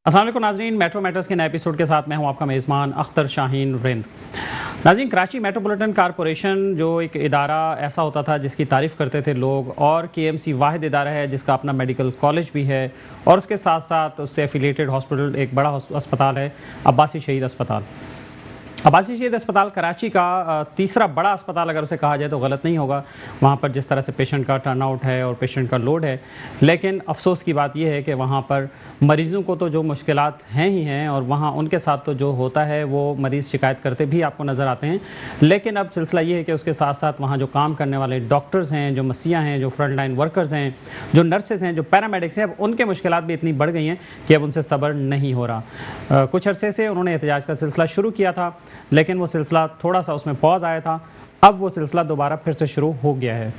अस्सलाम वालेकुम नाज़रीन, मेट्रो मैटर्स के नए एपिसोड के साथ मैं हूं आपका मेज़बान अख्तर शाहीन रिंद। नाज़रीन, कराची मेट्रोपॉलिटन कॉरपोरेशन जो एक इदारा ऐसा होता था जिसकी तारीफ़ करते थे लोग, और KMC वाहिद इदारा है जिसका अपना मेडिकल कॉलेज भी है, और उसके साथ साथ उससे एफिलिएटेड हॉस्पिटल एक बड़ा अस्पताल है अब्बासी शहीद अस्पताल। अब्बासी शहीद अस्पताल कराची का तीसरा बड़ा अस्पताल अगर उसे कहा जाए तो गलत नहीं होगा। वहाँ पर जिस तरह से पेशेंट का टर्नआउट है और पेशेंट का लोड है, लेकिन अफसोस की बात यह है कि वहाँ पर मरीज़ों को तो जो मुश्किलात हैं ही हैं, और वहाँ उनके साथ तो जो होता है वो मरीज़ शिकायत करते भी आपको नज़र आते हैं। लेकिन अब सिलसिला ये है कि उसके साथ साथ वहाँ जो काम करने वाले डॉक्टर्स हैं, जो मसीहा हैं, जो फ्रंट लाइन वर्कर्स हैं, जो नर्सेज हैं, जो पैरामेडिक्स हैं, अब उनके मुश्किलात भी इतनी बढ़ गई हैं कि अब उनसे सब्र नहीं हो रहा। कुछ अरसे से उन्होंने एहतजाज का सिलसिला शुरू किया था, लेकिन वो सिलसिला थोड़ा सा उसमें पॉज आया था। अब वो सिलसिला दोबारा फिर से शुरू हो गया है।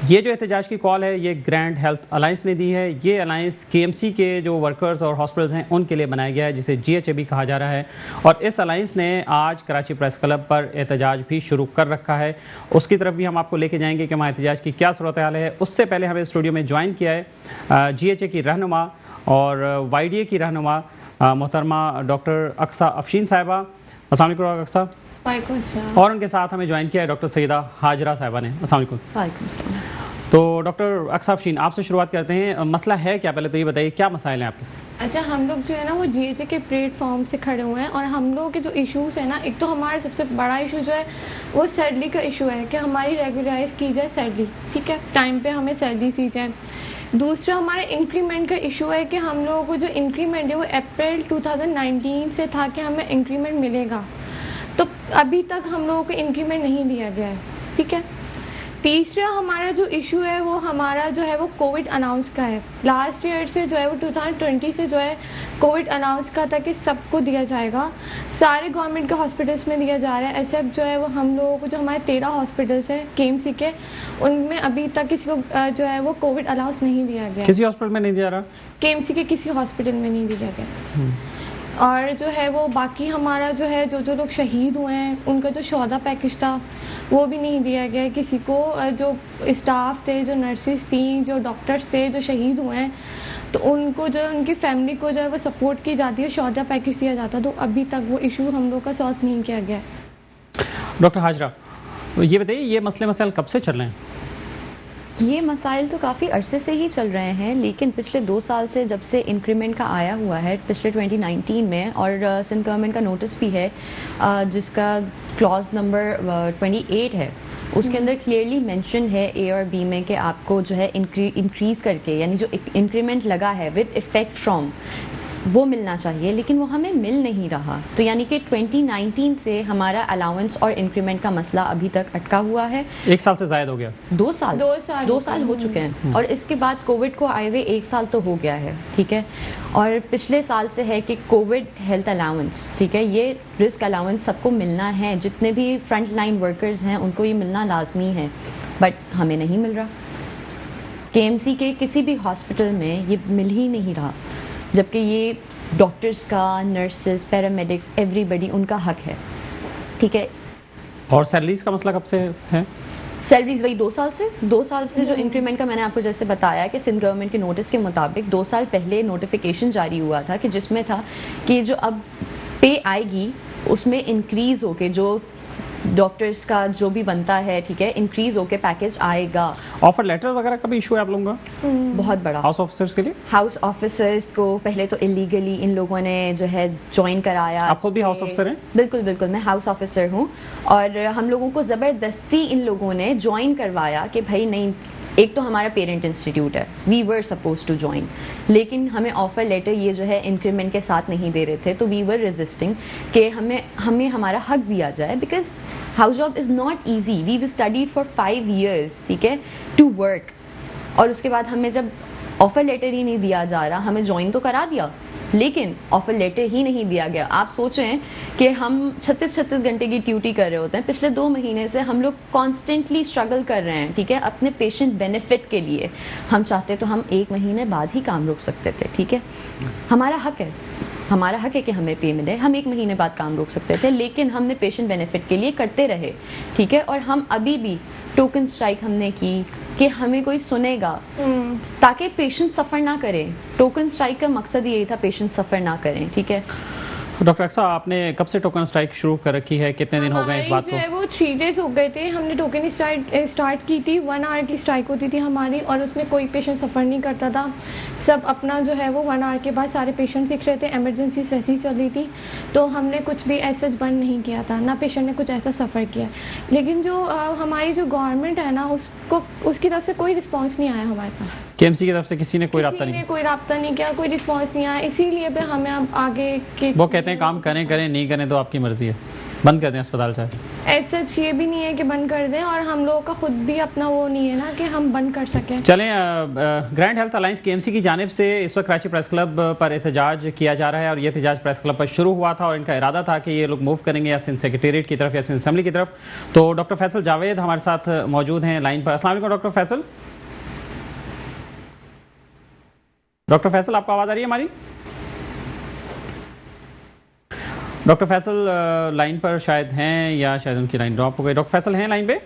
ये जो एहतजाज की कॉल है ये ग्रैंड हेल्थ अलायंस ने दी है। ये अलायंस KMC के जो वर्कर्स और हॉस्पिटल्स हैं उनके लिए बनाया गया है, जिसे GHA भी कहा जा रहा है। और इस अलायंस ने आज कराची प्रेस क्लब पर एहतजाज भी शुरू कर रखा है। उसकी तरफ भी हम आपको लेके जाएंगे कि वहाँ एहतजाज की क्या सूरत हाल है। उससे पहले हमें स्टूडियो में ज्वाइन किया है GHA की रहनुमा और YDA की रहनुमा मोहतरमा डॉक्टर अक्सा अफशीन साहिबा। अस्सलाम वालेकुम अक्सा। और उनके साथ हमें ज्वाइन किया है डॉक्टर सईदा हाजरा साहिबा ने। अस्सलाम वालेकुम। तो डॉक्टर अक्सा अफशीन, आपसे शुरुआत करते हैं। मसला है क्या, पहले तो ये बताइए क्या मसाइल हैं आपके? अच्छा, हम लोग जो है ना वो GHA के प्लेटफॉर्म से खड़े हुए हैं, और हम लोगों के जो इश्यूज़ हैं ना, एक तो हमारा सबसे बड़ा इशू जो है वो सैलरी का इशू है कि हमारी रेगुलराइज की जाए सैलरी, ठीक है, टाइम पे हमें सैलरी दी जाए। दूसरा हमारा इंक्रीमेंट का इशू है कि हम लोगों को जो इंक्रीमेंट है वो अप्रैल 2019 से था कि हमें इंक्रीमेंट मिलेगा, तो अभी तक हम लोगों को इंक्रीमेंट नहीं दिया गया है, ठीक है। तीसरा हमारा जो इशू है वो हमारा जो है वो कोविड अनाउंस का है। लास्ट ईयर से जो है वो 2020 से जो है कोविड अनाउंस का था कि सबको दिया जाएगा, सारे गवर्नमेंट के हॉस्पिटल्स में दिया जा रहा है। ऐसे अब जो है वो हम लोगों को जो हमारे 13 हॉस्पिटल्स हैं KMC के, उनमें अभी तक किसी को जो है वो कोविड अलाउंस नहीं दिया गया। किसी हॉस्पिटल में नहीं दिया रहा? KMC के किसी हॉस्पिटल में नहीं दिया गया। और जो है वो बाकी हमारा जो है जो लोग शहीद हुए हैं उनका जो शोहदा पैकेज था वो भी नहीं दिया गया है किसी को। जो स्टाफ थे, जो नर्सेज थी, जो डॉक्टर्स थे जो शहीद हुए हैं, तो उनको जो है उनकी फैमिली को जो है वो सपोर्ट की जाती है, शोहदा पैकेज दिया जाता, तो अभी तक वो इशू हम लोग का सॉल्व नहीं किया गया। डॉक्टर हाजरा, ये बताइए ये मसले मसाइल कब से चल रहे हैं? ये मसाइल तो काफ़ी अरसे से ही चल रहे हैं, लेकिन पिछले 2 साल से जब से इंक्रीमेंट का आया हुआ है पिछले 2019 में, और सिंध गवर्नमेंट का नोटिस भी है जिसका क्लॉज नंबर 28 है, उसके अंदर क्लियरली मेंशन है A और B में कि आपको जो है इंक्रीज़ करके, यानी जो इंक्रीमेंट लगा है विद इफ़ेक्ट फ्रॉम, वो मिलना चाहिए, लेकिन वो हमें मिल नहीं रहा। तो यानी कि 2019 से हमारा अलाउंस और इंक्रीमेंट का मसला अभी तक अटका हुआ है। 1 साल से ज़ायद हो गया। 2 साल हो चुके हैं, और इसके बाद कोविड को आए हुए 1 साल तो हो गया है, ठीक है। और पिछले साल से है कि कोविड हेल्थ अलाउंस, ठीक है, ये रिस्क अलाउंस सबको मिलना है, जितने भी फ्रंट लाइन वर्कर्स हैं उनको ये मिलना लाजमी है, बट हमें नहीं मिल रहा। KMC के किसी भी हॉस्पिटल में ये मिल ही नहीं रहा, जबकि ये डॉक्टर्स का, नर्सेज, पैरामेडिक्स, एवरीबडी उनका हक है, ठीक है। और सैलरीज का मसला कब से है? सैलरीज वही 2 साल से जो इंक्रीमेंट का मैंने आपको जैसे बताया कि सिंध गवर्नमेंट के नोटिस के मुताबिक 2 साल पहले नोटिफिकेशन जारी हुआ था कि जिसमें था कि जो अब पे आएगी उसमें इंक्रीज़ होके जो डॉक्टर्स का जो भी बनता है, ठीक है, इंक्रीज होके पैकेज आएगा। ऑफर लेटर वगैरह का भी इशू है आप लोगों का? बहुत बड़ा। हाउस ऑफिसर्स के लिए? हाउस ऑफिसर्स को पहले तो इलीगली इन लोगों ने जो है ज्वाइन कराया। आप खुद भी हाउस ऑफिसर हैं? बिल्कुल, मैं हाउस ऑफिसर हूँ, और हम लोगों को ज़बरदस्ती इन लोगों ने ज्वाइन करवाया कि भाई नहीं, एक तो हमारा पेरेंट इंस्टीट्यूट है, we were suppose to join, लेकिन हमें ऑफर लेटर ये जो है इंक्रीमेंट के साथ नहीं दे रहे थे, तो वी वर रेजिस्टिंग कि हमें हमारा हक दिया जाए, because house job is not easy. We studied for 5 years, ठीक है, टू वर्क, और उसके बाद हमें जब ऑफर लेटर ही नहीं दिया जा रहा, हमें ज्वाइन तो करा दिया लेकिन ऑफर लेटर ही नहीं दिया गया। आप सोचें कि हम 36 घंटे की ड्यूटी कर रहे होते हैं, पिछले 2 महीने से हम लोग कॉन्स्टेंटली स्ट्रगल कर रहे हैं, ठीक है, अपने पेशेंट बेनिफिट के लिए। हम चाहते तो हम 1 महीने बाद ही काम रोक सकते थे, ठीक है, हमारा हक है कि हमें पे मिले, हम 1 महीने बाद काम रोक सकते थे, लेकिन हमने पेशेंट बेनिफिट के लिए करते रहे, ठीक है। और हम अभी भी टोकन स्ट्राइक हमने की, कि हमें कोई सुनेगा, ताकि पेशेंट सफ़र ना करें। टोकन स्ट्राइक का मकसद यही था, पेशेंट सफ़र ना करें। ठीक है डॉक्टर अक्सा, आपने कब से टोकन स्ट्राइक शुरू कर रखी है, कितने दिन हो गए इस बात को? जो है वो 3 डेज हो गए थे। हमने टोकन स्टार्ट की थी, 1 आवर की स्ट्राइक होती थी हमारी, और उसमें कोई पेशेंट सफ़र नहीं करता था। सब अपना जो है वो 1 आवर के बाद सारे पेशेंट सीख रहे थे। एमरजेंसी वैसे ही चल रही थी, तो हमने कुछ भी ऐसा बंद नहीं किया था, ना पेशेंट ने कुछ ऐसा सफ़र किया। लेकिन जो हमारी जो गवर्नमेंट है ना, उसकी तरफ से कोई रिस्पॉन्स नहीं आया हमारे पास। केएमसी की तरफ से किसी ने कोई रब्ता नहीं किया, कोई रिस्पॉन्स नहीं आया। इसीलिए भी हमें अब आगे के वो कहते हैं काम करें नहीं करें तो आपकी मर्जी है, बंद कर दें अस्पताल चाहे। ऐसा ये भी नहीं है कि बंद कर दें, और हम लोगों का खुद भी अपना वो नहीं है ना कि हम बंद कर सकें। चलें, ग्रैंड हेल्थ अलायंस केएमसी की जानिब से इस वक्त कराची प्रेस क्लब पर एहतजाज किया जा रहा है, और ये एहतजाज प्रेस क्लब पर शुरू हुआ था, और इनका इरादा था कि ये लोग मूव करेंगे या सिंध सेक्रेटेरिएट की तरफ या सिंध असेंबली की तरफ। तो डॉक्टर फैसल जावेद हमारे साथ मौजूद हैं लाइन पर। अस्सलाम वालेकुम डॉक्टर फैसल। डॉक्टर फैसल, आपको आवाज़ आ रही है हमारी? डॉक्टर फैसल लाइन पर शायद हैं, या शायद उनकी लाइन ड्रॉप हो गई। डॉक्टर फैसल हैं लाइन पे?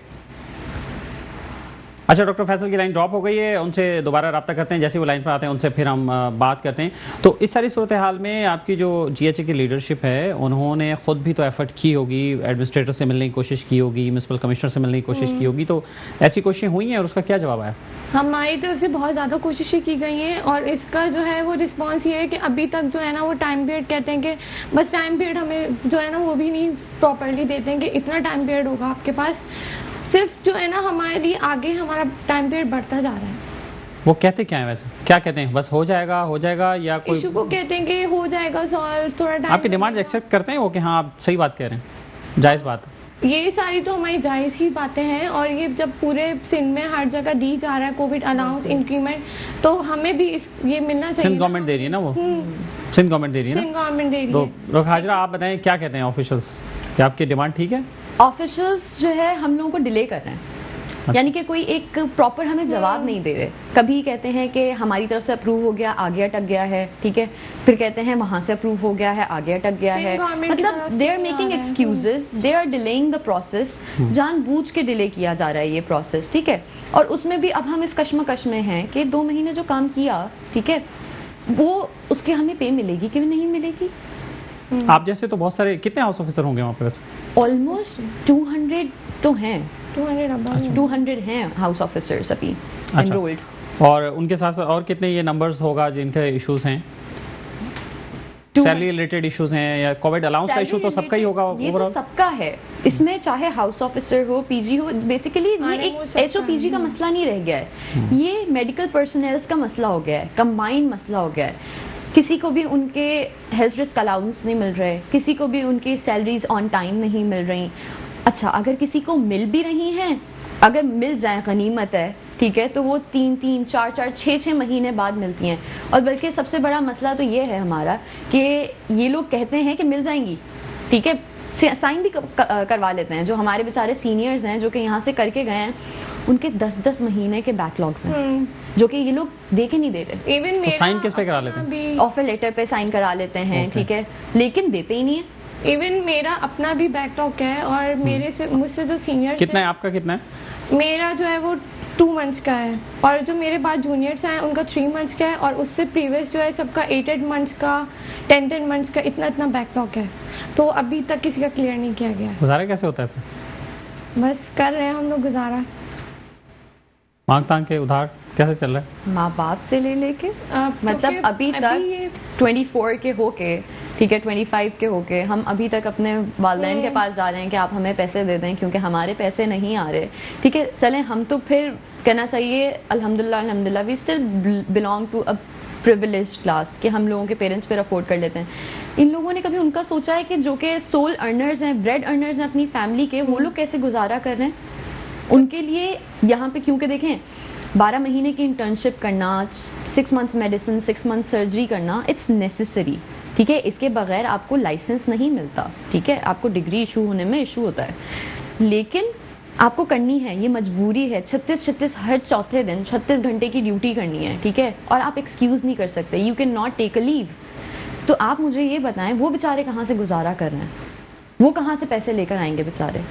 अच्छा, डॉक्टर फैसल की लाइन ड्रॉप हो गई है, उनसे दोबारा रब्ता करते हैं। जैसे वो लाइन पर आते हैं उनसे फिर हम बात करते हैं। तो इस सारी सूरत हाल में आपकी जो जीएचए की लीडरशिप है, उन्होंने ख़ुद भी तो एफर्ट की होगी, एडमिनिस्ट्रेटर से मिलने की कोशिश की होगी, म्यूनसिपल कमिश्नर से मिलने की कोशिश की होगी, तो ऐसी कोशिशें हुई हैं और उसका क्या जवाब आया? हमारी तरफ से बहुत ज़्यादा कोशिशें की गई हैं, और इसका जो है वो रिस्पांस ये है कि अभी तक जो है ना वो टाइम पीरियड कहते हैं कि बस टाइम पीरियड हमें जो है ना वो भी नहीं प्रॉपरली देते हैं कि इतना टाइम पीरियड होगा आपके पास। सिर्फ जो है ना हमारे लिए आगे हमारा टाइम पीरियड बढ़ता जा रहा है। वो कहते क्या है वैसे, क्या कहते हैं? बस हो जाएगा या कोई इशू को कहते हैं कि हो जाएगा सॉल्व, थोड़ा टाइम। आपकी डिमांड एक्सेप्ट करते हैं वो कि हाँ आप सही बात कह रहे हैं, जायज़ बात है? ये सारी तो हमारी जायज़ ही बातें हैं, और ये जब पूरे सिंध में हर जगह दी जा रहा है कोविड अलाउंस इंक्रीमेंट, तो हमें भी ये मिलना चाहिए। सिंध गवर्नमेंट दे रही है ना, वो सिंध गवर्नमेंट दे रही है ना? सिंध गवर्नमेंट दे रही है। तो डॉक्टर हाजरा, आप बताएं क्या कहते हैं ऑफिशियल्स, क्या आपकी डिमांड ठीक है? ऑफिशियल्स जो है हम लोगों को डिले कर रहे हैं, यानी कि कोई एक प्रॉपर हमें जवाब नहीं दे रहे। कभी कहते हैं कि हमारी तरफ से अप्रूव हो गया, आगे अटक गया है, ठीक है, फिर कहते हैं वहां से अप्रूव हो गया है, आगे अटक गया है। मतलब they are making excuses, they are delaying the process. जानबूझ के डिले किया जा रहा है ये प्रोसेस, ठीक है। और उसमें भी अब हम इस कश्मकश में हैं कि 2 महीने जो काम किया, ठीक है, वो उसके हमें पे मिलेगी कि नहीं मिलेगी। आप जैसे तो बहुत सारे, कितने हाउस ऑफिसर होंगे वहाँ पे वैसे? ऑलमोस्ट 200 तो हैं, 200 हैं हाउस ऑफिसर्स अभी एनरोल्ड। और उनके साथ और कितने ये नंबर्स होगा जिनके इश्यूज हैं, सैलरी रिलेटेड इश्यूज हैं, या कोविड अलाउंस का इशू तो सबका ही होगा? ये तो सबका है, इसमें चाहे हाउस ऑफिसर हो, पीजी हो। बेसिकली ये एक एचओपीजी का मसला नहीं रह गया है, ये मेडिकल पर्सनल्स का मसला हो गया है, कंबाइंड मसला हो गया है। किसी को भी उनके हेल्थ रिस्क अलाउंस नहीं मिल रहे, किसी को भी उनकी सैलरीज ऑन टाइम नहीं मिल रही। अच्छा, अगर किसी को मिल भी रही हैं, अगर मिल जाए गनीमत है, ठीक है, तो वो 3-3, 4-4, 6-6 महीने बाद मिलती हैं। और बल्कि सबसे बड़ा मसला तो ये है हमारा कि ये लोग कहते हैं कि मिल जाएंगी, ठीक है, साइन भी करवा लेते हैं। जो हमारे बेचारे सीनियर्स हैं जो कि यहाँ से करके गए हैं, उनके 10-10 महीने के बैकलॉग्स हैं जो कि ये लोग दे के नहीं दे रहे। इवन तो साइन किस पे करा लेते हैं? ऑफर लेटर पे साइन करा लेते हैं, ठीक है, लेकिन देते ही नहीं है। इवन मेरा अपना भी बैकलॉग है, और मेरे से मुझसे जो सीनियर कितना है आपका? कितना है? मेरा जो है वो 2 मंथ्स का है, और जो मेरे बाद जूनियर्स हैं उनका 3 मंथ्स का है, और उससे प्रीवियस जो है सबका 8 मंथ्स का, 10 मंथ्स का, इतना बैकलॉग है। तो अभी तक किसी का क्लियर नहीं किया गया। गुजारा कैसे होता है फिर? बस कर रहे हैं हम लोग गुजारा, मांग तांग के उधार कैसे चल रहा है? माँ बाप से ले लेके, मतलब अभी तक 24 के होके, ठीक है, 25 के होके हम अभी तक अपने वालिदैन के पास जा रहे हैं कि आप हमें पैसे दे दें, क्योंकि हमारे पैसे नहीं आ रहे, ठीक है। चलें, हम तो फिर कहना चाहिए अल्हम्दुलिल्लाह we still belong to a privileged class, कि हम लोगों के पेरेंट्स फिर अफोर्ड कर लेते हैं। इन लोगों ने कभी उनका सोचा है कि जो कि सोल अर्नर्स हैं, ब्रेड अर्नर्स हैं अपनी फैमिली के, वो लोग कैसे गुजारा कर रहे हैं? उनके लिए यहाँ पे, क्योंकि देखें 12 महीने की इंटर्नशिप करना, 6 मंथ्स मेडिसिन, 6 मंथ्स सर्जरी करना, इट्स नेसेसरी, ठीक है। इसके बगैर आपको लाइसेंस नहीं मिलता, ठीक है, आपको डिग्री इशू होने में इशू होता है, लेकिन आपको करनी है, ये मजबूरी है। 36 हर चौथे दिन 36 घंटे की ड्यूटी करनी है, ठीक है, और आप एक्सक्यूज़ नहीं कर सकते, you can not take a leave. तो आप मुझे ये बताएं, वो बेचारे कहाँ से गुजारा कर रहे हैं, वो कहाँ से पैसे लेकर आएंगे बेचारे?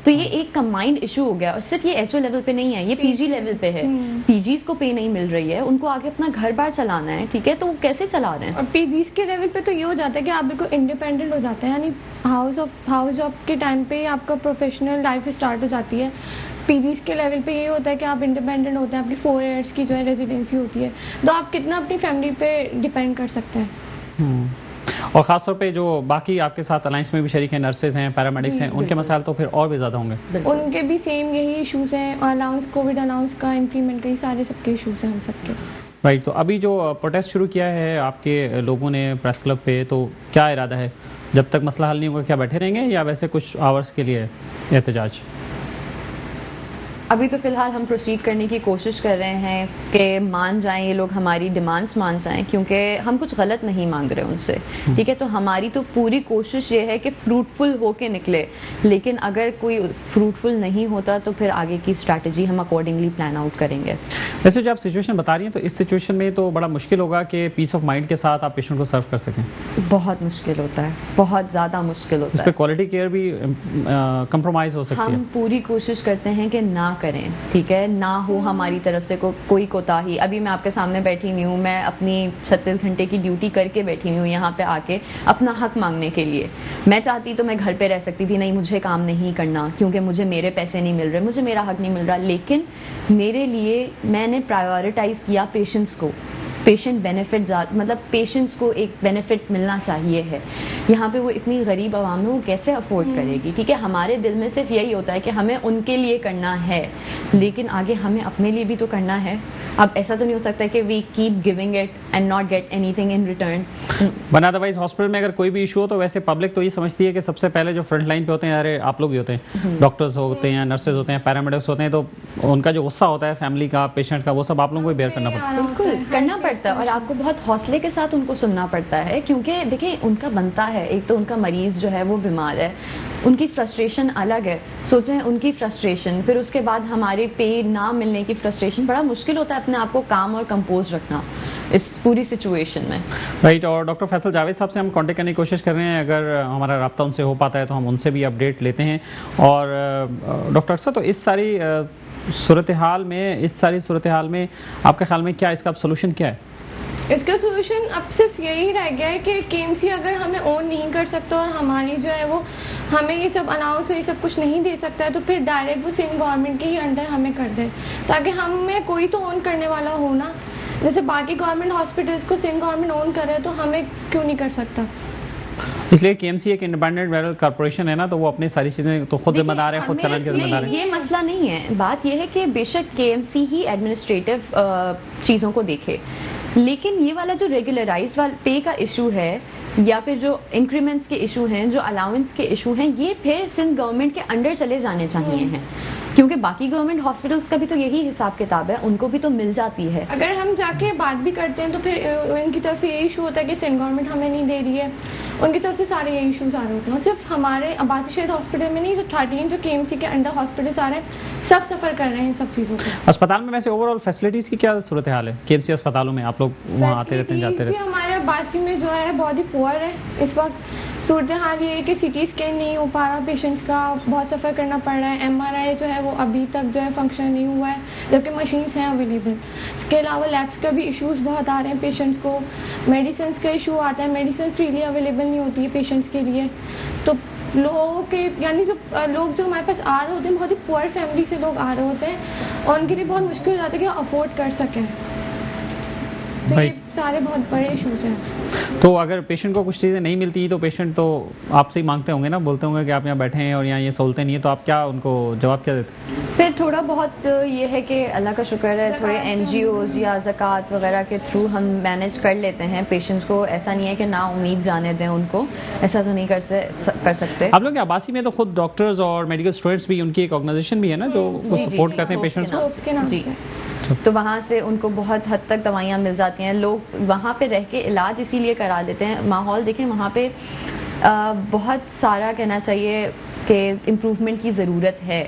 तो तो ये एक कंबाइंड इशू हो गया, और सिर्फ ये एचओ लेवल पे नहीं है, ये पीजी लेवल पे है। पीजीज को पे नहीं मिल रही है, उनको आगे अपना घर बार चलाना है, ठीक है, तो वो कैसे चला रहे हैं? और पीजीज के लेवल पे तो ये हो जाता है कि आप बिल्कुल इंडिपेंडेंट हो जाते हैं, यानी हाउस जॉब के टाइम पे ही आपका प्रोफेशनल लाइफ स्टार्ट हो जाती है। पीजीज के लेवल पे ये होता है कि आप इंडिपेंडेंट होते हैं, आपकी 4 ईयर्स की जो है रेजिडेंसी होती है, तो आप कितना अपनी फैमिली पे डिपेंड कर सकते हैं। और ख़ासतौर पे जो बाकी आपके साथ अलायंस में भी शरीक हैं, नर्सेज हैं, पैरामेडिक्स हैं, उनके मसाइल तो फिर और भी ज़्यादा होंगे। उनके भी सेम यही इश्यूज हैं, अलाउंस, कोविड अलाउंस का इंक्रीमेंट का, सारे सबके इश्यूज हैं हम सबके। राइट, तो अभी जो प्रोटेस्ट शुरू किया है आपके लोगों ने प्रेस क्लब पे, तो क्या इरादा है? जब तक मसला हल नहीं होगा क्या बैठे रहेंगे, या वैसे कुछ आवर्स के लिए एहतजाज? अभी तो फिलहाल हम प्रोसीड करने की कोशिश कर रहे हैं कि मान जाएं ये लोग, हमारी डिमांड्स मान जाएं, क्योंकि हम कुछ गलत नहीं मांग रहे उनसे, ठीक है। तो हमारी तो पूरी कोशिश ये है कि फ्रूटफुल होके निकले, लेकिन अगर कोई फ्रूटफुल नहीं होता तो फिर आगे की स्ट्रैटेजी हम अकॉर्डिंगली प्लान आउट करेंगे। वैसे जो आप सिचुएशन बता रही हैं, तो इस सिचुएशन में तो बड़ा मुश्किल होगा कि पीस ऑफ माइंड के साथ आप पेशेंट को सर्व कर सकें। बहुत मुश्किल होता है, बहुत ज़्यादा मुश्किल होता उस है। पर क्वालिटी केयर भी कंप्रोमाइज़ हो सकती है। हम पूरी कोशिश करते हैं कि ना करें, ठीक है, ना हो हमारी तरफ से कोई कोताही। अभी मैं आपके सामने बैठी हुई हूँ, मैं अपनी 36 घंटे की ड्यूटी करके बैठी हुई हूँ यहाँ पे आके अपना हक मांगने के लिए। मैं चाहती तो मैं घर पे रह सकती थी, नहीं मुझे काम नहीं करना क्योंकि मुझे मेरे पैसे नहीं मिल रहे, मुझे मेरा हक नहीं मिल रहा, लेकिन मेरे लिए मैंने प्रायोरिटाइज किया पेशेंट्स को। पेशेंट बेनिफिट, मतलब पेशेंट्स को एक बेनिफिट मिलना चाहिए है। यहाँ पे वो इतनी गरीब आवाम है, वो कैसे अफोर्ड करेगी, ठीक है। हमारे दिल में सिर्फ यही होता है कि हमें उनके लिए करना है, लेकिन आगे हमें अपने लिए भी तो करना है। अब ऐसा तो नहीं हो सकता कि we keep giving it and not get anything in return. बना अदरवाइज हॉस्पिटल में अगर कोई भी इशू हो तो वैसे पब्लिक तो ये समझती है कि सबसे पहले जो फ्रंट लाइन पे होते हैं, अरे आप लोग भी होते हैं, डॉक्टर्स होते हैं, नर्सेज होते हैं, पैरामेडिक्स होते हैं, तो उनका जो गुस्सा होता है फैमिली का, पेशेंट का, वो सब आप लोगों को बेयर करना पड़ता है। बिल्कुल करना पड़ता है, और आपको बहुत हौसले के साथ उनको सुनना पड़ता है, क्योंकि देखिए उनका बनता है, एक तो उनका मरीज जो है वो बीमार है, उनकी फ्रस्ट्रेशन अलग है। सोचें उनकी फ्रस्ट्रेशन, फिर उसके बाद हमारे पे ना मिलने की फ्रस्ट्रेशन, बड़ा मुश्किल होता है अपने आप को काम और कंपोज रखना इस पूरी सिचुएशन में। राइट, और डॉक्टर फैसल जावेद साहब से हम कांटेक्ट करने की कोशिश कर रहे हैं, अगर हमारा राब्ता उनसे हो पाता है तो हम उनसे भी अपडेट लेते हैं। और डॉक्टर अक्सर, तो इस सारी सूरत हाल में आपके ख्याल में क्या इसका सोल्यूशन क्या है? इसका सोल्यूशन अब सिर्फ यही रह गया है कि केएमसी अगर हमें ओन नहीं कर सकता और हमारी जो है वो हमें ये सब अनाउंस ये सब कुछ नहीं दे सकता है, तो फिर डायरेक्ट वो सिंध गवर्नमेंट के ही अंडर हमें कर दे, ताकि हमें कोई तो ओन करने वाला हो ना। जैसे बाकी गवर्नमेंट हॉस्पिटल्स को सिंध गवर्नमेंट ओन कर रहे हैं, तो हमें क्यों नहीं कर सकता? इसलिए केएमसी एक इंडिपेंडेंट मेडिकल कॉर्पोरेशन है ना, तो वो अपनी सारी चीज़ें तो खुद जिम्मेदार है, खुद चलाने के जिम्मेदार है। ये मसला नहीं है, बात ये है कि बेशक केएमसी ही एडमिनिस्ट्रेटिव चीज़ों को देखे, लेकिन ये वाला जो रेगुलराइज्ड वाला पे का इशू है, या फिर जो इंक्रीमेंट्स के इशू हैं, जो अलाउंस के इशू हैं, ये फिर सिंध गवर्नमेंट के अंडर चले जाने चाहिए हैं, क्योंकि बाकी गवर्नमेंट हॉस्पिटल्स का भी तो यही हिसाब किताब है, उनको भी तो मिल जाती है। अगर हम जाके बात भी करते हैं तो फिर इनकी तरफ से ये इशू होता है कि सिंध गवर्नमेंट हमें नहीं दे रही है, उनकी तरफ से सारे ये इशूज आ रहे होते हैं। सिर्फ हमारे अब्बासी शहीद हॉस्पिटल में नहीं, जो 13 जो केएमसी के अंडर हॉस्पिटल्स आ रहे हैं, सब सफ़र कर रहे हैं इन सब चीज़ों को। अस्पताल में वैसे ओवरऑल फैसिलिटीज़ की क्या सूरत हाल है केएमसी अस्पतालों में? आप लोग वहाँ आते रहते हैं, जाते रहते हैं? हमारे अब्बासी में जो है बहुत ही पुअर है इस वक्त। सूरत हाल ये है कि सिटी स्कैन नहीं हो पा रहा पेशेंट्स का, बहुत सफ़र करना पड़ रहा है। एमआरआई जो है वो अभी तक जो है फंक्शन नहीं हुआ है, जबकि मशीन्स हैं अवेलेबल। इसके अलावा लैब्स का भी इश्यूज़ बहुत आ रहे हैं पेशेंट्स को। मेडिसिन का इशू आता है, मेडिसिन फ्रीली अवेलेबल नहीं होती है पेशेंट्स के लिए। तो लोगों के, यानी जो लोग जो हमारे पास आ रहे होते हैं, बहुत ही पुअर फैमिली से लोग आ रहे होते हैं, और उनके लिए बहुत मुश्किल हो जाता है कि वो अफोर्ड कर सकें। तो ये सारे बहुत बड़े इश्यूज हैं। तो अगर पेशेंट को कुछ चीज़ें नहीं मिलती तो पेशेंट तो आपसे ही मांगते होंगे ना, बोलते होंगे कि आप यहाँ बैठे हैं और यहाँ ये सहूलतें नहीं है, तो आप क्या उनको जवाब क्या देते? फिर थोड़ा बहुत ये है कि अल्लाह का शुक्र है, थोड़े एनजीओज या ज़कात वगैरह के थ्रू हम मैनेज कर लेते हैं पेशेंट्स को। ऐसा नहीं है कि ना उम्मीद जाने दें उनको, ऐसा तो नहीं कर सकते। आप लोग के अब्बासी में तो खुद डॉक्टर्स और मेडिकल स्टूडेंट्स भी, उनकी एक ऑर्गेनाइजेशन भी है ना जो सपोर्ट करते हैं पेशेंट्स को? जी, तो वहाँ से उनको बहुत हद तक दवाइयाँ मिल जाती हैं। लोग वहाँ पे रह के इलाज इसीलिए करा लेते हैं। माहौल देखें वहाँ पे बहुत सारा कहना चाहिए कि इम्प्रूवमेंट की ज़रूरत है,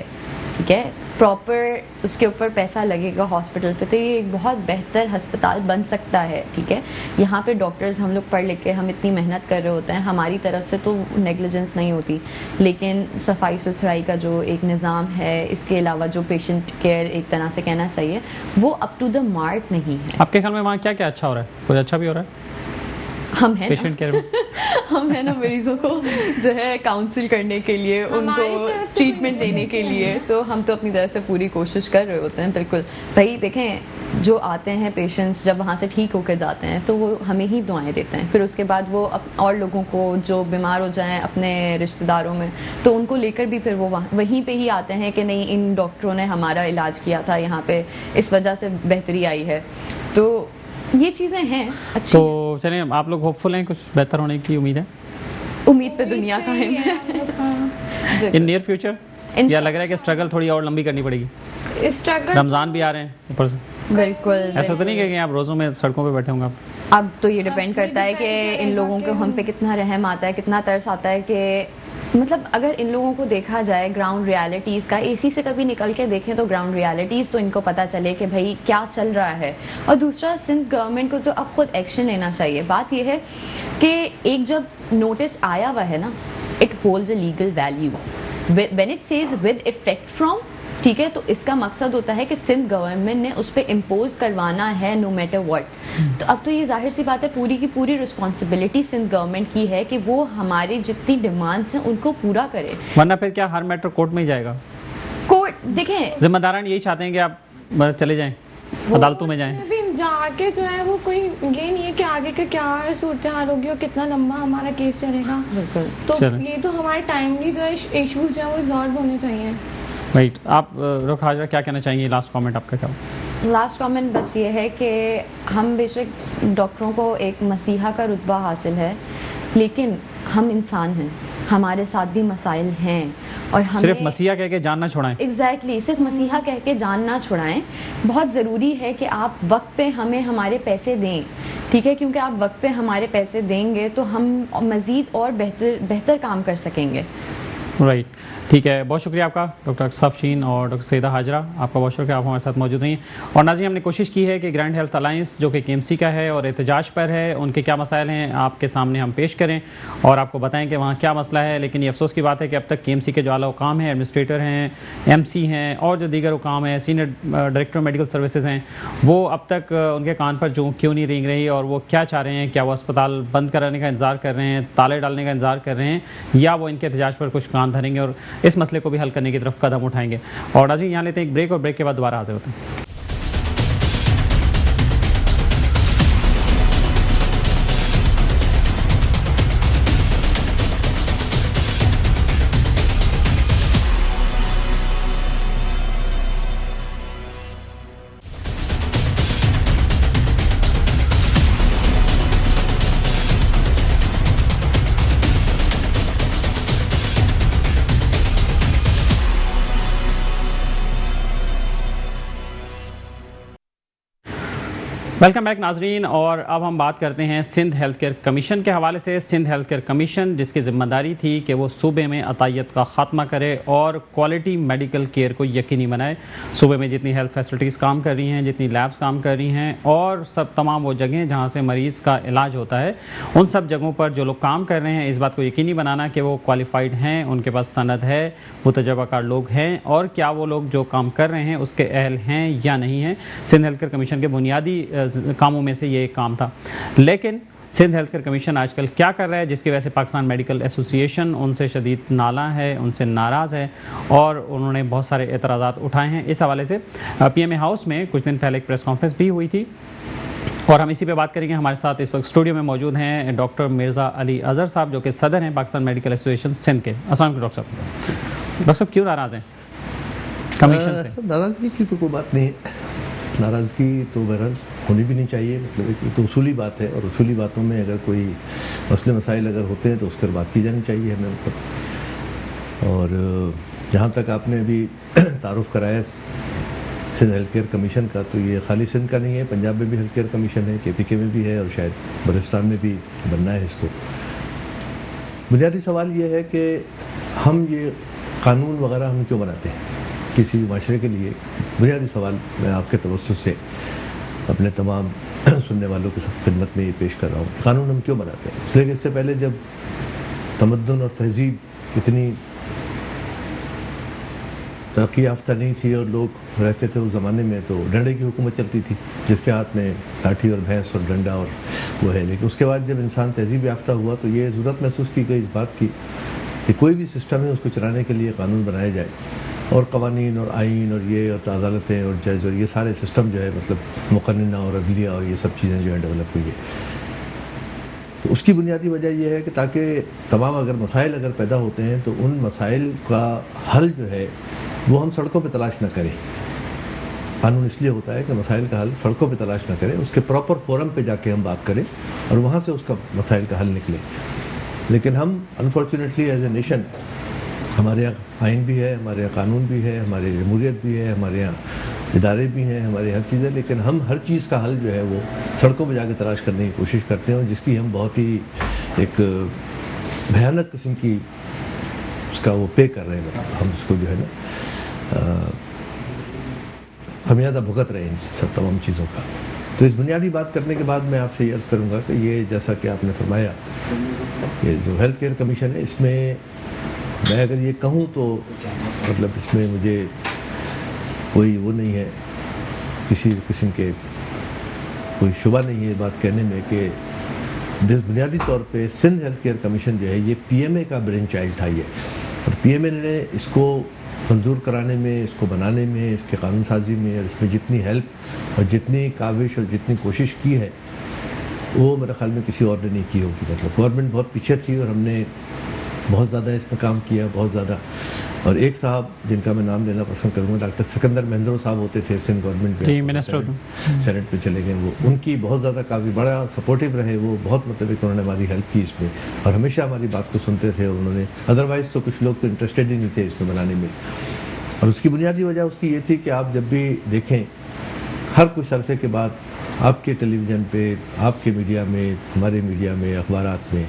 ठीक है। प्रॉपर उसके ऊपर पैसा लगेगा हॉस्पिटल पे, तो ये एक बहुत बेहतर अस्पताल बन सकता है। ठीक है, यहाँ पे डॉक्टर्स हम लोग पढ़ लिख के हम इतनी मेहनत कर रहे होते हैं, हमारी तरफ से तो नेग्लिजेंस नहीं होती, लेकिन सफाई सुथराई का जो एक निज़ाम है, इसके अलावा जो पेशेंट केयर एक तरह से कहना चाहिए, वो अप टू द मार्क नहीं है। आपके ख्याल में वहाँ क्या क्या अच्छा हो रहा है? कुछ अच्छा भी हो रहा है हम हैं पेशेंट केयर में? हम है ना मरीजों को जो है काउंसिल करने के लिए, उनको ट्रीटमेंट देने के लिए, तो हम तो अपनी तरफ से पूरी कोशिश कर रहे होते हैं। बिल्कुल भाई, देखें जो आते हैं पेशेंट्स, जब वहाँ से ठीक होकर जाते हैं तो वो हमें ही दुआएं देते हैं, फिर उसके बाद वो और लोगों को जो बीमार हो जाएं अपने रिश्तेदारों में, तो उनको लेकर भी फिर वो वहीं पे ही आते हैं कि नहीं, इन डॉक्टरों ने हमारा इलाज किया था यहाँ पे, इस वजह से बेहतरी आई है। तो ये चीज़ें हैं अच्छी। तो चलिए, आप लोग होपफुल हैं, कुछ बेहतर होने की उम्मीद है? उम्मीद पे दुनिया कायम है। इन नियर फ्यूचर या लग रहा है कि स्ट्रगल थोड़ी और लंबी करनी पड़ेगी? स्ट्रगल, रमज़ान भी आ रहे हैं ऊपर से, बिल्कुल। ऐसा तो नहीं कि आप रोज़ों में सड़कों पे बैठे होंगे आप? अब तो ये डिपेंड करता है कि इन लोगों को हम पे कितना रहम आता है, कितना तरस आता है, कि मतलब अगर इन लोगों को देखा जाए ग्राउंड रियलिटीज़ का, एसी से कभी निकल के देखें तो ग्राउंड रियलिटीज़ तो इनको पता चले कि भाई क्या चल रहा है। और दूसरा, सिंध गवर्नमेंट को तो अब खुद एक्शन लेना चाहिए। बात यह है कि एक जब नोटिस आया हुआ है ना, it holds a legal value when it says with effect from, ठीक है, तो इसका मकसद होता है कि सिंध गवर्नमेंट ने उस पर इम्पोज करवाना है नो मैटर व्हाट। तो अब तो ये जाहिर सी बात है, पूरी की पूरी रिस्पॉन्सिबिलिटी सिंध गवर्नमेंट की है कि वो हमारी जितनी डिमांड्स हैं उनको पूरा करे, वरना फिर क्या हर मैटर कोर्ट में ही जाएगा? कोर्ट देखें, जिम्मेदारान यही चाहते हैं कि आप बस चले जाएं, अदालतों में जाएं। फिर जाके जो है वो कोई ये नहीं है कि आगे का क्या सूरत हाल होगी और कितना लंबा हमारा केस चलेगा। बिल्कुल। तो चलें। ये तो हमारे टाइमली जो है इश्यूज जो है वो सॉल्व होने चाहिए। राइट, आप डॉक्टर हाजरा क्या कहना चाहेंगे? लास्ट कमेंट आपका क्या हो? लास्ट कमेंट बस ये है कि हम बेशक डॉक्टरों को एक मसीहा का रुतबा हासिल है, लेकिन हम इंसान हैं, हमारे साथ भी मसाइल हैं, और हमें सिर्फ मसीहा कह के जान ना छुड़ाएं। एग्जैक्टली, सिर्फ मसीहा कह के जान ना छुड़ाएं। बहुत ज़रूरी है कि आप वक्त पे हमें हमारे पैसे दें, ठीक है, क्योंकि आप वक्त पे हमारे पैसे देंगे तो हम मज़ीद और बेहतर काम कर सकेंगे। राइट, ठीक है, बहुत शुक्रिया आपका डॉक्टर सफशीन और डॉक्टर सईदा हाजरा, आपका बहुत शुक्रिया, आप हमारे साथ मौजूद रही। और नाज़रीन, हमने कोशिश की है कि ग्रैंड हेल्थ अलायंस जो कि केएमसी का है और एहतजाज पर है, उनके क्या मसाइल हैं आपके सामने हम पेश करें और आपको बताएं कि वहाँ क्या मसला है। लेकिन ये अफसोस की बात है कि अब तक केएमसी के जो आला हुकाम हैं, एडमिनिस्ट्रेटर हैं, एमसी हैं और जो दीगर हुकाम हैं, सीनियर डायरेक्टर मेडिकल सर्विसेज हैं, वो अब तक उनके कान पर जो क्यों नहीं रेंग रही और वो क्या चाह रहे हैं? क्या वो अस्पताल बंद कराने का इंतज़ार कर रहे हैं, ताले डालने का इंतज़ार कर रहे हैं, या वो इनके एहतजाज पर कुछ कान धरेंगे और इस मसले को भी हल करने की तरफ कदम उठाएंगे? और नाज़रीन, यहाँ लेते हैं एक ब्रेक और ब्रेक के बाद दोबारा हाजिर होते हैं। वेलकम बैक नाजरीन, और अब हम बात करते हैं सिंध हेल्थ केयर कमीशन के हवाले से। सिंध हेल्थ केयर कमीशन, जिसकी जिम्मेदारी थी कि वो सूबे में अतायत का खात्मा करे और क्वालिटी मेडिकल केयर को यकीनी बनाए। सूबे में जितनी हेल्थ फैसिलिटीज़ काम कर रही हैं, जितनी लैब्स काम कर रही हैं और सब तमाम वो जगहें जहाँ से मरीज़ का इलाज होता है, उन सब जगहों पर जो लोग काम कर रहे हैं, इस बात को यकीनी बनाना कि वो क्वालिफाइड हैं, उनके पास सनद है, वो तजर्बाकार लोग हैं, और क्या वो लोग जो काम कर रहे हैं उसके अहल हैं या नहीं हैं। सिंध हेल्थ केयर कमीशन के बुनियादी कामों में से ये एक काम था। लेकिन सिंध हेल्थ केयर कमीशन आजकल क्या कर रहा है, जिसकी वजह से पाकिस्तान मेडिकल एसोसिएशन उनसे शदीद नाला है, उनसे नाराज़ है और उन्होंने बहुत सारे एतराज़ात उठाए हैं। इस हवाले से पीएमए हाउस में कुछ दिन पहले एक प्रेस कॉन्फ्रेंस भी हुई थी और हम इसी पे बात करेंगे। हमारे साथ इस वक्त स्टूडियो में मौजूद हैं डॉक्टर मिर्ज़ा अली अज़हर साहब, जो कि सदर हैं पाकिस्तान मेडिकल एसोसिएशन सिंध के। अस्सलाम वालेकुम डॉक्टर साहब। डॉक्टर साहब, क्यों नाराज़ हैं कमीशन से? नाराज़गी की तो कोई बात नहीं है, नाराज़गी तो बहरहाल होनी भी नहीं चाहिए। मतलब एक तो उसूली बात है, और उसूली बातों में अगर कोई मसले मसाइल अगर होते हैं तो उस पर बात की जानी चाहिए हमें ऊपर। और जहाँ तक आपने अभी तारुफ कराया सिंध हेल्थ केयर कमीशन का, तो ये खाली सिंध का नहीं है, पंजाब में भी हेल्थ केयर कमीशन है, KPK में भी है और शायद बलूचिस्तान में भी बनना है इसको। बुनियादी सवाल ये है कि हम ये कानून वगैरह हम क्यों बनाते हैं? किसी भी माशरे के लिए बुनियादी सवाल मैं आपके तवज्जुह से अपने तमाम सुनने वालों के साथ खिदमत में ये पेश कर रहा हूँ। कानून हम क्यों बनाते हैं? इसलिए कि इससे पहले जब तमद्दुन और तहजीब इतनी तरक्की याफ्ता नहीं थी और लोग रहते थे उस ज़माने में, तो डंडे की हुकूमत चलती थी, जिसके हाथ में लाठी और भैंस और डंडा और वो है। लेकिन उसके बाद जब इंसान तहजीब याफ्ता हुआ तो ये ज़रूरत महसूस की गई इस बात की कि कोई भी सिस्टम है उसको चलाने के लिए कानून बनाया जाए, और कवानीन और आइन और ये और अदालतें और जज और ये सारे सिस्टम जो है मतलब मुक़न्निना और अदलिया और ये सब चीज़ें जो है डेवलप हुई है। तो उसकी बुनियादी वजह यह है कि ताकि तमाम अगर मसाइल अगर पैदा होते हैं तो उन मसाइल का हल जो है वो हम सड़कों पे तलाश न करें। कानून इसलिए होता है कि मसाइल का हल सड़कों पे तलाश न करें, उसके प्रॉपर फोरम पे जाके हम बात करें और वहाँ से उसका मसाइल का हल निकले। लेकिन हम अनफॉर्चुनेटली एज ए नेशन, हमारे यहाँ आइन भी है, हमारे यहाँ कानून भी है, हमारे जमहूरियत भी है, हमारे यहाँ इदारे भी हैं, हमारे हर चीज़ें, लेकिन हम हर चीज़ का हल जो है वो सड़कों पे जाके तलाश करने की कोशिश करते हैं, जिसकी हम बहुत ही एक भयानक किस्म की उसका वो पे कर रहे हैं। मतलब हम उसको जो है ना खमियाजा भुगत रहे हैं इन सब तमाम चीज़ों का। तो इस बुनियादी बात करने के बाद मैं आपसे ये अर्ज़ करूँगा कि ये जैसा कि आपने फरमाया, ये जो हेल्थ केयर कमीशन है, इसमें मैं अगर ये कहूँ तो मतलब इसमें मुझे कोई वो नहीं है, किसी किस्म के कोई शुबा नहीं है बात कहने में कि बुनियादी तौर पे सिंध हेल्थ केयर कमीशन जो है ये पीएमए का ब्रेन चाइल्ड था ये, और पीएमए ने इसको मंजूर कराने में, इसको बनाने में, इसके कानून साजी में और इसमें जितनी हेल्प और जितनी काविश और जितनी कोशिश की है वो मेरे ख्याल में किसी और ने नहीं की होगी। मतलब गवर्नमेंट बहुत पीछे थी और हमने बहुत ज़्यादा इसमें काम किया, बहुत ज़्यादा। और एक साहब जिनका मैं नाम लेना पसंद करूँगा, डॉक्टर सिकंदर महेंद्रो साहब होते थे सिंध गवर्नमेंट में, मिनिस्टर सेनेट में चले गए वो, उनकी बहुत ज़्यादा काफ़ी बड़ा सपोर्टिव रहे वो, बहुत मतलब उन्होंने हमारी हेल्प की इसमें और हमेशा हमारी बात को सुनते थे। और उन्होंने अदरवाइज़ तो कुछ लोग तो इंटरेस्टेड ही नहीं थे इसमें बनाने में। और उसकी बुनियादी वजह उसकी ये थी कि आप जब भी देखें हर कुछ अरसे के बाद आपके टेलीविज़न पे, आपके मीडिया में, हमारे मीडिया में, अखबारात में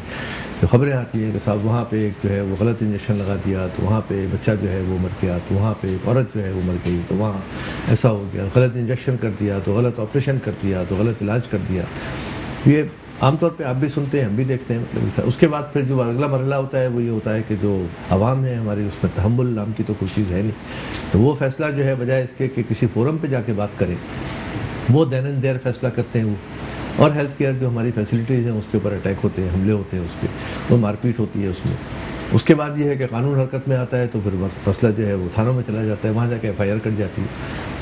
जो खबरें आती हैं कि साहब वहाँ पे एक जो है वो गलत इंजेक्शन लगा दिया तो वहाँ पे बच्चा जो है वो मर गया, तो वहाँ पे एक औरत जो है वो मर गई, तो वहाँ ऐसा हो गया, गलत इंजेक्शन कर दिया तो गलत ऑपरेशन कर दिया तो गलत इलाज कर दिया। ये आमतौर पे आप भी सुनते हैं, हम भी देखते हैं। मतलब उसके बाद फिर जो अगला मरहला होता है वो ये होता है कि जो आवाम है हमारी, उसमें तहम्मुल नाम की तो कोई चीज़ है नहीं, तो वो फैसला जो है बजाय इसके कि किसी फोरम पे जाके बात करें, वो देन एंड देयर फैसला करते हैं वो। और हेल्थ केयर जो हमारी फैसिलिटीज़ हैं उसके ऊपर अटैक होते हैं, हमले होते हैं, उस पर वो मारपीट होती है उसमें। उसके बाद ये है कि कानून हरकत में आता है तो फिर मसला जो है वो थानों में चला जाता है, वहाँ जाके FIR कट जाती है।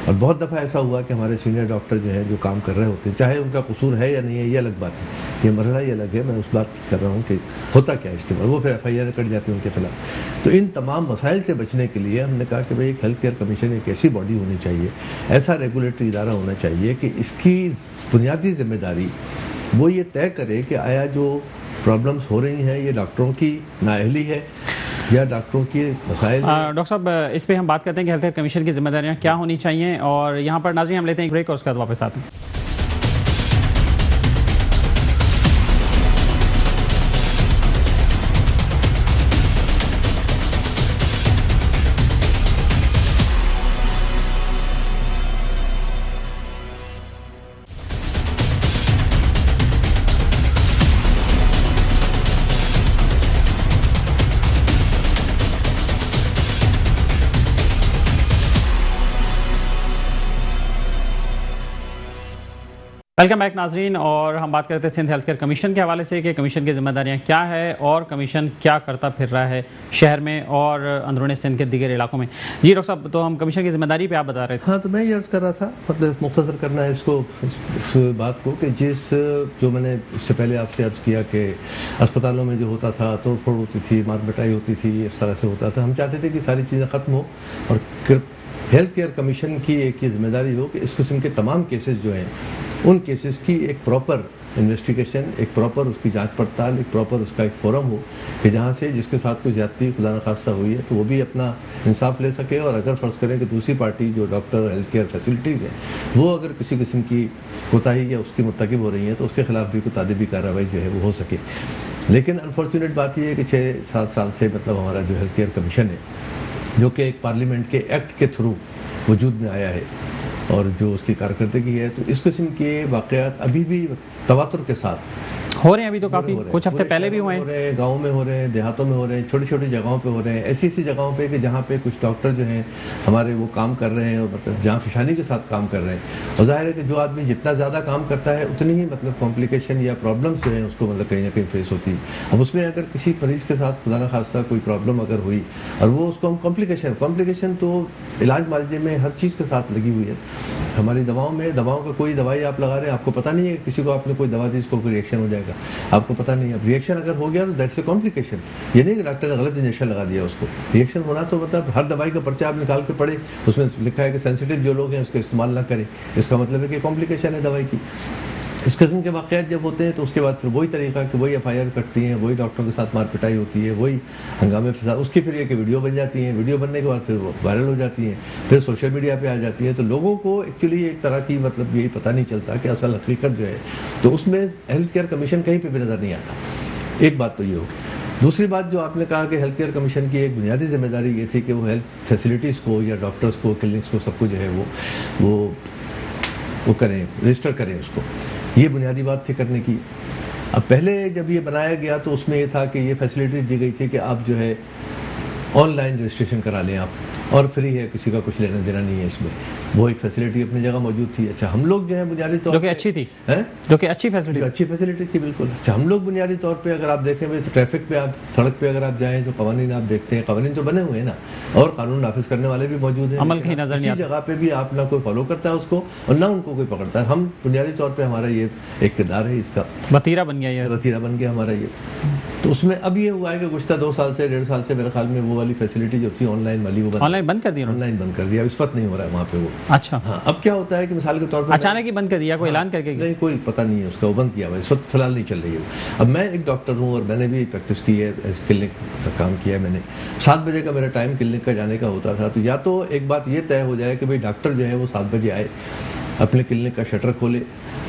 और बहुत दफ़ा ऐसा हुआ कि हमारे सीनियर डॉक्टर जो है जो काम कर रहे होते हैं, चाहे उनका कसूर है या नहीं है ये अलग बात है, ये मरहला ही अलग है, मैं उस बात कर रहा हूँ कि होता क्या है इसके बाद, वो फिर FIR कट जाती है उनके खिलाफ। तो इन तमाम मसाइल से बचने के लिए हमने कहा कि भाई एक हेल्थ केयर कमीशन एक ऐसी बॉडी होनी चाहिए, ऐसा रेगुलेटरी इदारा होना चाहिए कि इसकी बुनियादी जिम्मेदारी वो ये तय करे कि आया जो प्रॉब्लम्स हो रही हैं ये डॉक्टरों की नाअहली है या डॉक्टरों की मसाइल। डॉक्टर साहब, इस पे हम बात करते हैं कि हेल्थ केयर कमीशन की जिम्मेदारियां क्या होनी चाहिए, और यहाँ पर नाज़रीन हम लेते हैं एक ब्रेक और उसके बाद वापस आते हैं। वेलकम बैक नाजरीन, और हम बात करते हैं सिंध हेल्थ केयर कमीशन के हवाले से कि कमीशन की जिम्मेदारियां क्या है और कमीशन क्या करता फिर रहा है शहर में और अंदरूनी सिंध के दीगर इलाकों में। जी डॉक्टर साहब, तो हम कमीशन की जिम्मेदारी पे आप बता रहे थे। हाँ, तो मैं ये अर्ज़ कर रहा था, मतलब मुख्तसर करना है इसको, इस बात को कि जो मैंने इससे पहले आपसे अर्ज़ किया कि अस्पतालों में जो होता था तोड़ फोड़ होती थी, मार पिटाई होती थी, इस तरह से होता था। हम चाहते थे कि सारी चीज़ें ख़त्म हो और हेल्थ केयर कमीशन की एक ये जिम्मेदारी हो कि इस किस्म के तमाम केसेस जो हैं उन केसेस की एक प्रॉपर इन्वेस्टिगेशन, एक प्रॉपर उसकी जांच पड़ताल, एक प्रॉपर उसका एक फोरम हो कि जहाँ से जिसके साथ कोई ज़्यादती खुदा न खास्ता हुई है तो वो भी अपना इंसाफ ले सके, और अगर फ़र्ज़ करें कि दूसरी पार्टी जो डॉक्टर हेल्थ केयर फैसिलिटीज़ है वो अगर किसी किस्म की कोताही या उसकी मुर्तकिब हो रही है तो उसके खिलाफ भी कोई तादीबी कार्रवाई जो है वो हो सके। लेकिन अनफॉर्चुनेट बात यह है कि 6-7 साल से मतलब हमारा जो हेल्थ केयर कमीशन है जो कि एक पार्लियामेंट के एक्ट के थ्रू वजूद में आया है और जो उसकी कारकर्दगी है, तो इस किस्म के वाक़यात अभी भी तवातुर के साथ हो रहे हैं। अभी तो काफ़ी कुछ हफ्ते पहले भी हुए हैं, गाँव में हो रहे हैं, देहातों में हो रहे हैं, छोटी छोटी जगहों पे हो रहे हैं, ऐसी ऐसी जगहों पे कि जहाँ पे कुछ डॉक्टर जो हैं हमारे वो काम कर रहे हैं और मतलब जहाँ फिशानी के साथ काम कर रहे हैं। और जाहिर है कि जो आदमी जितना ज़्यादा काम करता है उतनी ही मतलब कॉम्प्लिकेशन या प्रॉब्लम्स जो हैं उसको मतलब कहीं ना कहीं फेस होती है। अब उसमें अगर किसी मरीज़ के साथ खुदा न खास्ता कोई प्रॉब्लम अगर हुई और वो उसको हम कॉम्प्लिकेशन तो इलाज मालजे में हर चीज़ के साथ लगी हुई है। हमारी दवाओं का कोई दवाई आप लगा रहे हैं, आपको पता नहीं है किसी को आपने कोई दवा दी इसको कोई रिएक्शन हो जाएगा, आपको पता नहीं है। अब रिएक्शन अगर हो गया तो दैट्स ए कॉम्प्लिकेशन। ये नहीं कि डॉक्टर ने गलत इंजेक्शन लगा दिया उसको, रिएक्शन होना तो मतलब हर दवाई का पर्चा आप निकाल के पढ़े, उसमें लिखा है कि सेंसिटिव जो लोग हैं उसको इस्तेमाल ना करें, इसका मतलब है कि कॉम्प्लिकेशन है दवाई की। इस किस्म के वाक़यात जब होते हैं तो उसके बाद फिर वही तरीका कि वही FIR कटती हैं, वही डॉक्टरों के साथ मार पिटाई होती है, वही हंगामे फसाद, उसकी फिर ये कि वीडियो बन जाती हैं, वीडियो बनने के बाद फिर वो वायरल हो जाती हैं, फिर सोशल मीडिया पे आ जाती है। तो लोगों को एक्चुअली एक तरह की मतलब यही पता नहीं चलता कि असल हकीकत जो है, तो उसमें हेल्थ केयर कमीशन कहीं पर भी नज़र नहीं आता। एक बात तो ये होगी। दूसरी बात जो आपने कहा कि हेल्थ केयर कमीशन की एक बुनियादी जिम्मेदारी ये थी कि वो हेल्थ फैसिलिटीज़ को या डॉक्टर्स को, क्लिनिक्स को, सबको जो है वो करें, रजिस्टर करें उसको। ये बुनियादी बात थी करने की। अब पहले जब ये बनाया गया तो उसमें ये था कि ये फैसिलिटीज़ दी गई थी कि आप जो है ऑनलाइन रजिस्ट्रेशन करा लें आप, और फ्री है, किसी का कुछ लेना देना नहीं है इसमें। वो एक फैसिलिटी अपनी जगह मौजूद थी। अच्छा, हम लोग जो है बुनियादी तौर जो कि अच्छी थी, जो कि अच्छी फैसिलिटी थी बिल्कुल। अच्छा, हम लोग बुनियादी तौर पे अगर आप देखें तो ट्रैफिक पे आप सड़क पे अगर आप जाएं तो कवानीन आप देखते हैं, कवानीन तो बने हुए हैं ना, और कानून नाफिज करने वाले भी मौजूद हैं, अमल कहीं नजर नहीं आता। जगह पे भी आप ना कोई फॉलो करता है उसको और ना उनको कोई पकड़ता है। हम बुनियादी तौर पर हमारा ये एक किरदार है, इसका वतीरा बन गया हमारा ये। तो उसमें अब ये हुआ है कि गुज़श्ता 2 साल से 1.5 साल से मेरे ख्याल में वो वाली फैसिलिटी जो थी ऑनलाइन वाली, वो ऑनलाइन बंद कर दिया। इस वक्त नहीं हो रहा है वहाँ पे वो। अच्छा, हाँ, अब क्या होता है कि मिसाल के तौर पर अचानक ही बंद कर दिया, कोई ऐलान करके? नहीं, कोई पता नहीं है उसका, वो बंद किया हुआ इस वक्त फिलहाल नहीं चल रही है। अब मैं एक डॉक्टर हूँ और मैंने भी प्रैक्टिस की है, क्लिनिक का काम किया है मैंने। 7 बजे का मेरा टाइम क्लिनिक का जाने का होता था। तो या तो एक बात ये तय हो जाए कि भाई डॉक्टर जो है वो 7 बजे आए, अपने क्लिनिक का शटर खोले,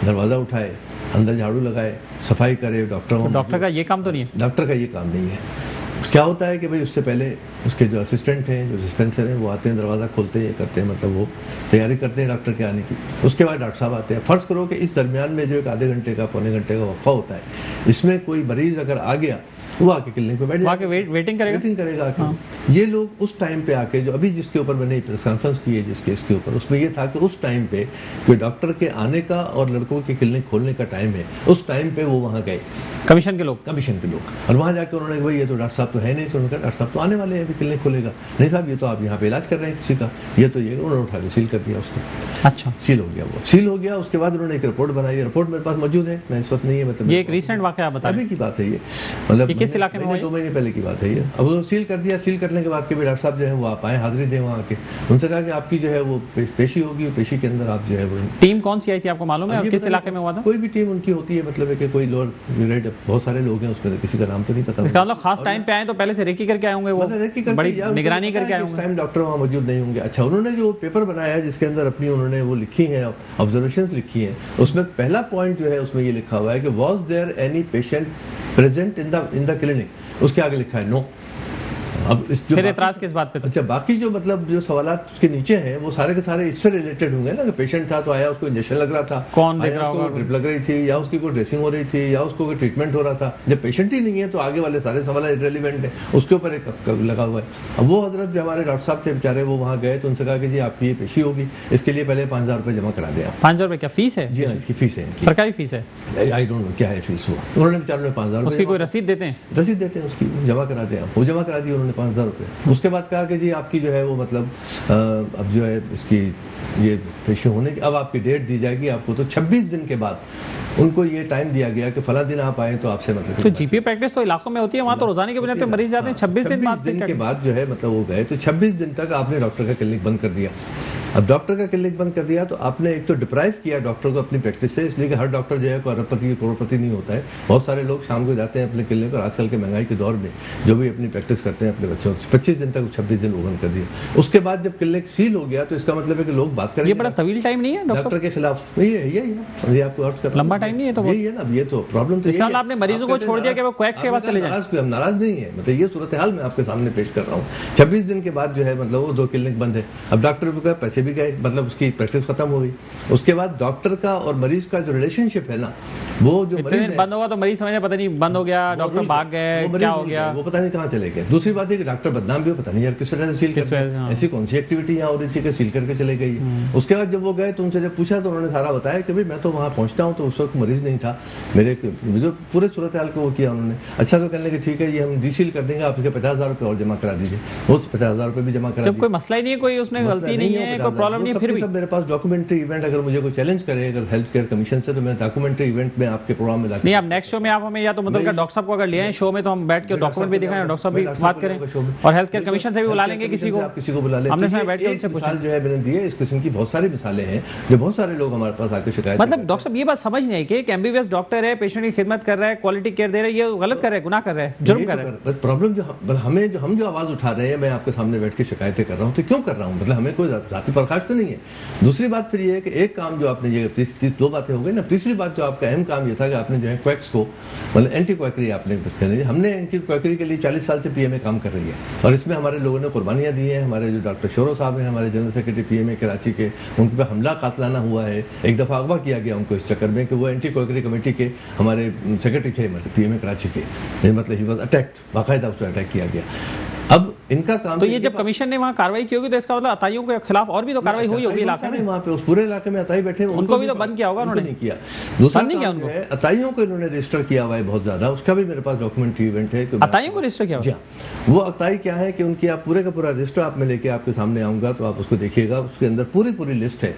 दरवाज़ा उठाए, अंदर झाड़ू लगाए, सफाई करे। डॉक्टर का ये काम तो नहीं है। डॉक्टर का ये काम नहीं है। क्या होता है कि भाई उससे पहले उसके जो असिस्टेंट हैं, जो डिस्पेंसर हैं, वो आते हैं, दरवाज़ा खोलते हैं, ये करते हैं, मतलब वो तैयारी करते हैं डॉक्टर के आने की। उसके बाद डॉक्टर साहब आते हैं। फ़र्ज़ करो कि इस दरमियान में जो एक आधे घंटे का, पौने घंटे का वक्फा होता है, इसमें कोई मरीज़ अगर आ गया वो आके क्लिनिक पे बैठ जाएगा, वेटिंग करेगा आके। हाँ। ये लोग उस टाइम पे आके, जो अभी जिसके ऊपर मैंने प्रेस कॉन्फ्रेंस की है जिस केस के ऊपर, उसमें ये था कि उस टाइम पे जो डॉक्टर के आने का और लड़कों की क्लिनिक खोलने का टाइम है, उस टाइम पे वो वहाँ गए, कमीशन के लोग, और वहाँ जाके उन्होंने भाई ये तो डॉक्टर साहब तो है नहीं, तो उन्होंने कहा डॉक्टर साहब तो आने वाले हैं, अभी क्लिनिक खोलेगा। नहीं साहब, ये तो आप यहाँ पे इलाज कर रहे हैं किसी का, ये तो ये, उन्होंने उठा के सील कर दिया उसको। अच्छा, सील हो गया। उसके बाद उन्होंने एक रिपोर्ट बनाई, रिपोर्ट मेरे पास मौजूद है, मैं इस वक्त नहीं है, मतलब ये एक रिसेंट वाकया बता अभी की बात है ये, मतलब किस इलाके में 2 महीने पहले की बात है ये। अब वो सील कर दिया। सील करने के बाद के भी डॉक्टर साहब जो है वो आप आए, हाजिरी दें वहाँ आके। उनसे कहा कि आपकी जो है वो पेशी होगी, पेशी के अंदर आप जो है वो। टीम कौन सी आई थी आपको मालूम है, किस इलाके में हुआ था? कोई भी टीम उनकी होती है, मतलब है कि कोई लोअर ग्रेड, बहुत सारे लोग हैं उसमें, किसी का नाम तो नहीं पता। इसका मतलब खास टाइम पे आए तो पहले से रेकी करके आए होंगे, वो बड़ी निगरानी करके आए होंगे। इस टाइम डॉक्टर वहाँ मौजूद नहीं होंगे। अच्छा, उन्होंने जो पेपर बनाया है जिसके अंदर अपनी उन्होंने वो लिखी है, ऑब्जर्वेशंस लिखी हैं, उसमें पहला पॉइंट जो है उसमें ये लिखा हुआ है कि was there any patient present in the clinic. उसके आगे लिखा है नो। अब इस जो फिर एतराज किस बात पे? अच्छा, बाकी जो मतलब जो सवालात उसके नीचे हैं वो सारे के सारे इससे रिलेटेड होंगे ना, कि पेशेंट था तो आया, उसको इंजेक्शन लग रहा था, कौन देख रहा होगा, ड्रिप लग रही थी, या उसकी कोई ड्रेसिंग हो रही थी, या उसको कोई ट्रीटमेंट हो रहा था। जब पेशेंट ही नहीं है तो आगे वाले सारे सवाल इररिलेवेंट है, उसके ऊपर एक लगा हुआ है। अब वो हजरत जो हमारे डॉक्टर साहब थे बेचारे, वो वहाँ गए तो उनसे कहा कि जी आपकी ये पेशी होगी, इसके लिए पहले 5,000 रुपये जमा करा दें। 5,000 रुपये क्या फीस है? जी हाँ, इसकी फीस है, सरकारी फीस है। आई डोंट नो क्या है फीस। वो उन्होंने बेचारों ने 5,000 उसकी कोई रसीद देते हैं? रसीद देते हैं उसकी, जमा करा दें। वो जमा करा दी उन्होंने 5,000 रुपये। उसके बाद कहा कि जी आपकी जो है वो मतलब अब जो है इसकी ये पेशी होने की अब आपकी डेट दी जाएगी आपको। तो 26 दिन के बाद उनको ये टाइम दिया गया कि फला दिन आप आए तो आपसे मतलब। तो जीपीए प्रैक्टिस तो इलाकों में होती है, वहाँ तो रोजाना के बुनियाद पे मरीज जाते हैं। 26 दिन के बाद जो है मतलब वो गए तो 26 दिन तक आपने डॉक्टर का क्लिनिक बंद कर दिया। अब डॉक्टर का क्लिनिक बंद कर दिया तो आपने एक तो डिप्राइव किया डॉक्टर को अपनी प्रैक्टिस से, इसलिए कि हर डॉक्टर जो है कोई अरबपति करोड़पति नहीं होता है। बहुत सारे लोग शाम को जाते हैं अपने क्लिनिक, और आजकल के महंगाई के दौर में जो भी अपनी प्रैक्टिस करते हैं अपने बच्चों 25 दिन तक 26 दिन वो बंद कर दिया। उसके बाद जब क्लिनिक सील हो गया तो इसका मतलब है कि लोग बात करेंगे। ये बड़ा तवील टाइम नहीं है डॉक्टर के खिलाफ? यही आपको अर्ज कर, लंबा टाइम नहीं है तो यही है ना। ये तो प्रॉब्लम तो इसका आपने मरीजों को छोड़ दिया कि वो क्वैक्स के बाद चले जाएं। हम नाराज नहीं है, मतलब ये सूरत हाल मैं आपके सामने पेश कर रहा हूँ। 26 दिन के बाद जो है मतलब वो 2 क्लिनिक बंद है। अब डॉक्टर को पैसे भी गए, मतलब उसकी प्रैक्टिस खत्म हो गई। उसके बाद डॉक्टर का और मरीज का जो रिलेशनशिप है ना, वो जो मरीज बंद होगा तो मरीज समझ पता नहीं बंद हो गया, डॉक्टर भाग गए, क्या हो गया, वो पता नहीं कहाँ चले गए। दूसरी बात है कि डॉक्टर बदनाम भी हो, पता नहीं यार किस वजह से सील कर, ऐसी कौन सी एक्टिविटी यहाँ हो रही थी कि सील करके चले गई। उसके बाद जब वो गए तो उनसे जब पूछा तो उन्होंने सारा बताया कि भाई मैं तो वहाँ पहुँचता हूँ तो उस वक्त मरीज नहीं था, मेरे जो पूरे सूरत हाल को वो किया उन्होंने। अच्छा तो कहने लगे ठीक है ये हम डीसील कर देंगे, आप इसके 50,000 रुपये और जमा करा दीजिए। वो 50,000 रुपये भी जमा करा जब कोई मसला ही नहीं है, कोई उसमें गलती नहीं है, कोई प्रॉब्लम नहीं है, फिर भी मेरे पास डॉक्यूमेंट्री इवेंट अगर मुझे कोई चैलेंज करे अगर हेल्थ केयर कमीशन से, तो मैं डॉक्यूमेंट्री इवेंट में आपके प्रोग्राम में नहीं। आप नेक्स्ट शो में आप हमें या तो मतलब डॉक्टर साहब को अगर ले आए शो में तो हम बैठ के डॉक्यूमेंट भी दिखाएं, डॉक्टर साहब भी बात करें, और हेल्थ केयर कमीशन से भी बुला लेंगे किसी को बुला लें। हमने साथ बैठ के उनसे पूछा जो है मैंने दिए, इस किस्म की बहुत सारी मिसालें हैं जो बहुत सारे लोग हमारे पास आके शिकायत। मतलब डॉक्टर साहब ये बात समझ नहीं आई कि एक एमबीबीएस डॉक्टर है, पेशेंट की खिदमत कर रहा है, क्वालिटी केयर दे रहा है, ये गलत कर रहा है, गुनाह कर रहा है, जुर्म कर रहा है। प्रॉब्लम जो हम जो आवाज उठा रहे हैं, मैं आपके सामने बैठ के शिकायतें कर रहा हूँ, तो क्यों कर रहा हूँ? मतलब हमें कोई जाति प्रकाश तो नहीं है। दूसरी बात फिर ये है कि एक काम जो आपने ये 2 बातें हो गई ना, तीसरी बात जो आपका अहम काम ये था कि आपने जो है क्वैक्स को मतलब एंटी क्वैकरी आपने हमने एंटी क्वैकरी के लिए 40 साल से पीएमए काम कर रही है, और इसमें हमारे लोगों ने कुर्बानियां दी हैं। हमारे जो डॉक्टर शोरो साहब हैं, हमारे जनरल सेक्रेटरी पीएमए कराची के, उनके पे हमला कातलाना हुआ है। एक दफ़ा अगवा किया गया उनको इस चक्कर में कि वो एंटी क्वैकरी कमेटी के हमारे सेक्रेटरी थे, मतलब पीएमए कराची के, मतलब ही वाज अटैक्ड, बाकायदा उसको अटैक किया गया। अब इनका काम तो ये जब कमीशन ने वहाँ कार्रवाई की होगी तो इसका मतलब अताइयों के खिलाफ और भी तो कार्रवाई हुई होगी इलाके में। वहाँ पे उस पूरे इलाके में अताई बैठे, उनको भी तो बंद किया होगा उन्होंने? नहीं किया। दूसरा नहीं किया उनको, अताइयों को इन्होंने रजिस्टर किया हुआ है बहुत ज्यादा, उसका भी मेरे पास डॉक्यूमेंट्री इवेंट है। अताइयों को रजिस्टर किया हुआ? वो अताई क्या है कि उनकी आप पूरे का पूरा रजिस्टर आप में लेके आपके सामने आऊंगा तो आप उसको देखिएगा, उसके अंदर पूरी लिस्ट है।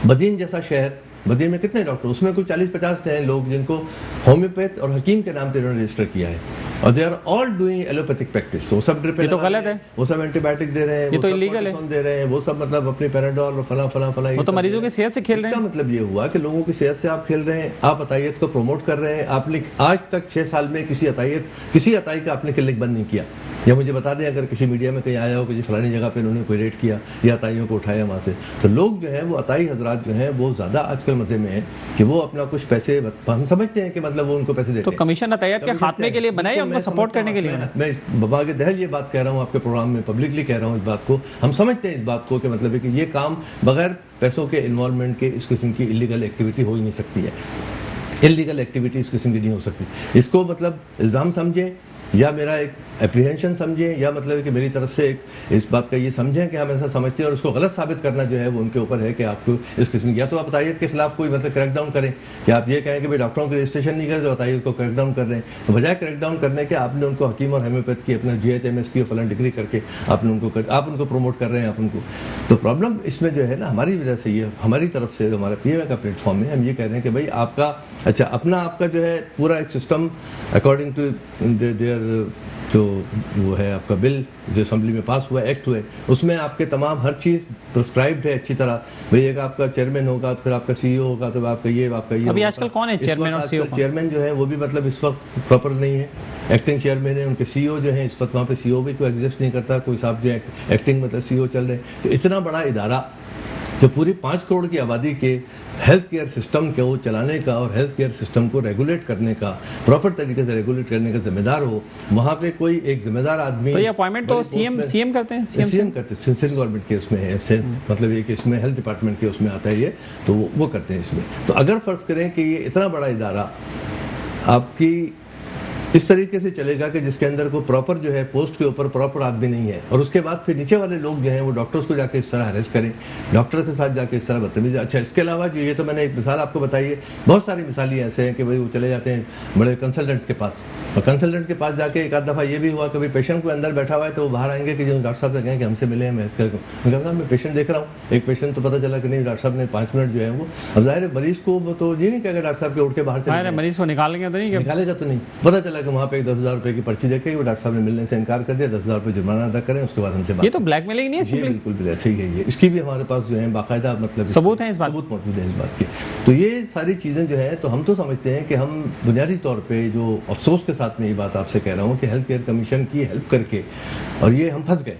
बदीन जैसा शहर, बदीन में कितने डॉक्टर, उसमें कुछ 40-50 हैं लोग जिनको होम्योपैथ और हकीम के नाम पे इन्होंने रजिस्टर किया है, और they are all doing allopathic practice. वो सब ड्रिप, ये तो गलत है, वो सब एंटीबायोटिक दे रहे हैं, ये तो इलीगल है, दे रहे हैं, वो सब मतलब अपनी पैराडोल और फला वो तो मरीजों की सेहत से खेल रहे हैं। इसका मतलब ये हुआ कि लोगों की सेहत से आप खेल रहे हैं, आप अतायत को प्रमोट कर रहे हैं। आपने आज तक 6 साल में किसी अताई का आपने क्लिनिक बंद नहीं किया। या मुझे बता दें अगर किसी मीडिया में कहीं आया हो कि जी फलानी जगह पे उन्होंने कोई रेड किया या अताइयों को उठाया वहाँ से, तो लोग जो हैं वो अताई हजरात जो हैं वो ज़्यादा आजकल मज़े में है कि वो अपना कुछ पैसे, हम समझते हैं कि मतलब वो उनको पैसे देते हैं। तो कमीशन अतायत के खात्मे के लिए बनाए, उनको सपोर्ट करने के लिए? मैं बाबा के दहल ये बात कह रहा हूँ आपके प्रोग्राम में, पब्लिकली कह रहा हूँ इस बात को। हम समझते हैं इस बात को कि मतलब है कि ये काम बगैर पैसों के इन्वॉल्वमेंट के इस किस्म की इलीगल एक्टिविटी हो ही नहीं सकती है। इलीगल एक्टिविटी इस किस्म की नहीं हो सकती। इसको मतलब इल्ज़ाम समझे या मेरा एक एप्रीहेंशन समझें, या मतलब कि मेरी तरफ से एक इस बात का ये समझें कि हम ऐसा समझते हैं, और उसको गलत साबित करना जो है वो उनके ऊपर है कि आपको इस किस्म की, या तो आप अतायत के खिलाफ कोई मतलब क्रैकडाउन करें, कि आप ये कहें कि भाई डॉक्टरों के रजिस्ट्रेशन नहीं करें तो अतायत को क्रैकडाउन कर रहे हैं, तो बजाय क्रैकडाउन करने के आपने उनको हकीम और होम्योपैथ की अपना GHMS की फलां डिग्री करके आप उनको प्रमोट कर रहे हैं आप उनको। तो प्रॉब्लम इसमें जो है ना हमारी वजह से, ये हमारी तरफ से हमारा PMA का प्लेटफॉर्म है, हम ये कह रहे हैं कि भाई आपका अच्छा आपका जो है पूरा एक सिस्टम अकॉर्डिंग टू देयर जो वो है आपका बिल जो असेंबली में पास हुआ, एक्ट हुए, उसमें आपके तमाम हर चीज़ प्रिस्क्राइब्ड है अच्छी तरह। भाई एक आपका चेयरमैन होगा, फिर आपका CEO होगा, तो आपका ये अभी आजकल कौन है चेयरमैन और CEO? चेयरमैन जो है वो भी मतलब इस वक्त प्रॉपर नहीं है, एक्टिंग चेयरमैन है। उनके CEO जो है इस वक्त वहाँ पे CEO भी कोई एग्जिस्ट नहीं करता, कोई साहब जो एक्टिंग मतलब CEO चल रहे हैं। तो इतना बड़ा इदारा जो पूरी 5 करोड़ की आबादी के हेल्थ केयर सिस्टम को चलाने का और हेल्थ केयर सिस्टम को रेगुलेट करने का, प्रॉपर तरीके से रेगुलेट करने का जिम्मेदार हो, वहाँ पे कोई एक जिम्मेदार आदमी। तो ये अपॉइंटमेंट तो सीएम करते हैं? सीएम करते हैं, सेंट्रल गवर्नमेंट के उसमें है, मतलब ये कि इसमें हेल्थ डिपार्टमेंट के उसमें आता है ये, तो वो करते हैं इसमें। तो अगर फर्ज करें कि ये इतना बड़ा इदारा आपकी इस तरीके से चलेगा कि जिसके अंदर को प्रॉपर जो है पोस्ट के ऊपर प्रॉपर आदमी नहीं है, और उसके बाद फिर नीचे वाले लोग जो हैं वो डॉक्टर्स को जाके इस तरह हरेस करें, डॉक्टर के साथ जाके इस तरह बदतमीजी। अच्छा इसके अलावा जो ये तो मैंने एक मिसाल आपको बताई है, बहुत सारी मिसालें ऐसे हैं कि भाई वो चले जाते हैं बड़े कंसल्टेंट्स के पास, और कंसल्टेंट के पास जाके एक आध दफ़ा ये भी हुआ कि भाई पेशेंट को अंदर बैठा हुआ है तो वो बाहर आएंगे कि जो डॉक्टर साहब से कहें कि हमसे मिले हैं, मैं पेशेंट देख रहा हूँ। एक पेशेंट तो पता चला कि नहीं डॉक्टर साहब ने 5 मिनट जो है वो, अब जाहिर है मरीज को तो ये नहीं कहेगा डॉक्टर साहब के उठ के बाहर चले, मरीज को निकालेंगे तो नहीं, निकालेगा तो नहीं, पता चला जाके वहाँ पे 10,000 रुपये की पर्ची देखेगी, वो डॉक्टर साहब ने मिलने से इनकार कर दिया, 10,000 रुपये जुर्माना अदा करें, उसके बाद हमसे बात। ये तो ब्लैकमेलिंग नहीं है ये सिंपली? बिल्कुल भी ऐसे ही है ये। इसकी भी हमारे पास जो है बाकायदा मतलब सबूत हैं इस बात? सबूत मौजूद है इस बात के। तो ये सारी चीज़ें जो है, तो हम तो समझते हैं कि हम बुनियादी तौर पे जो अफसोस के साथ में ये बात आपसे कह रहा हूँ कि हेल्थ केयर कमीशन की हेल्प करके और ये हम फंस गए।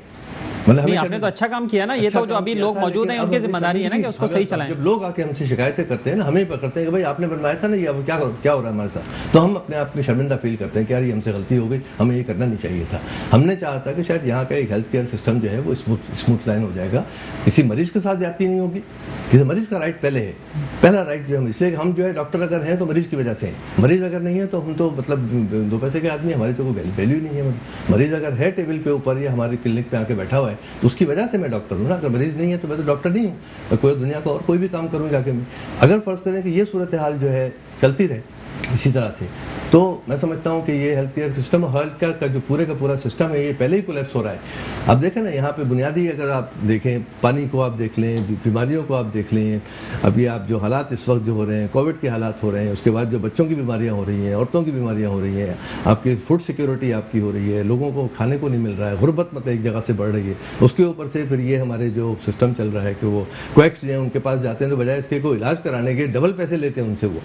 मतलब नहीं, आपने तो अच्छा काम किया ना, ये तो जो अभी लोग मौजूद हैं उनकी जिम्मेदारी है ना कि उसको सही चलाएं। जब लोग आके हमसे शिकायतें करते हैं ना, हमें पकड़ते हैं कि भाई आपने बनवाया था ना, ये अब क्या हो रहा है हमारे साथ, तो हम अपने आप में शर्मिंदा फील करते हैं कि यार ये हमसे गलती हो गई, हमें ये करना नहीं चाहिए था। हमने चाहा था कि शायद यहाँ का एक हेल्थ केयर सिस्टम जो है वो स्मूथ लाइन हो जाएगा, किसी मरीज के साथ ज्यादती नहीं होगी, किसी मरीज का राइट पहले है, पहला राइट जो है, इसलिए हम जो है डॉक्टर अगर हैं तो मरीज की वजह से हैं, मरीज अगर नहीं है तो हम तो मतलब 2 पैसे के आदमी, हमारी तो कोई वैल्यू नहीं है। मरीज अगर है टेबल पे ऊपर या हमारी क्लिनिक पे आके बैठा हुआ है तो उसकी वजह से मैं डॉक्टर हूँ ना, अगर मरीज नहीं है तो मैं तो डॉक्टर नहीं हूँ, मैं कोई दुनिया का और कोई भी काम करूँ जाके मैं। अगर फर्ज करें कि ये सूरत हाल जो है चलती रहे इसी तरह से, तो मैं समझता हूँ कि ये health care system, health care का जो पूरे का पूरा सिस्टम है ये पहले ही कोलैप्स हो रहा है। अब देखें ना, यहाँ पे बुनियादी अगर आप देखें, पानी को आप देख लें, बीमारियों को आप देख लें, अभी आप जो हालात इस वक्त जो हो रहे हैं, कोविड के हालात हो रहे हैं, उसके बाद जो बच्चों की बीमारियाँ हो रही हैं, औरतों की बीमारियाँ हो रही हैं, आपकी फूड सिक्योरिटी आपकी हो रही है, लोगों को खाने को नहीं मिल रहा है, गुर्बत मतलब एक जगह से बढ़ रही है, उसके ऊपर से फिर ये हमारे जो सिस्टम चल रहा है कि वो क्वैक्स जो हैं उनके पास जाते हैं तो बजाय इसके को इलाज कराने के डबल पैसे लेते हैं उनसे। वो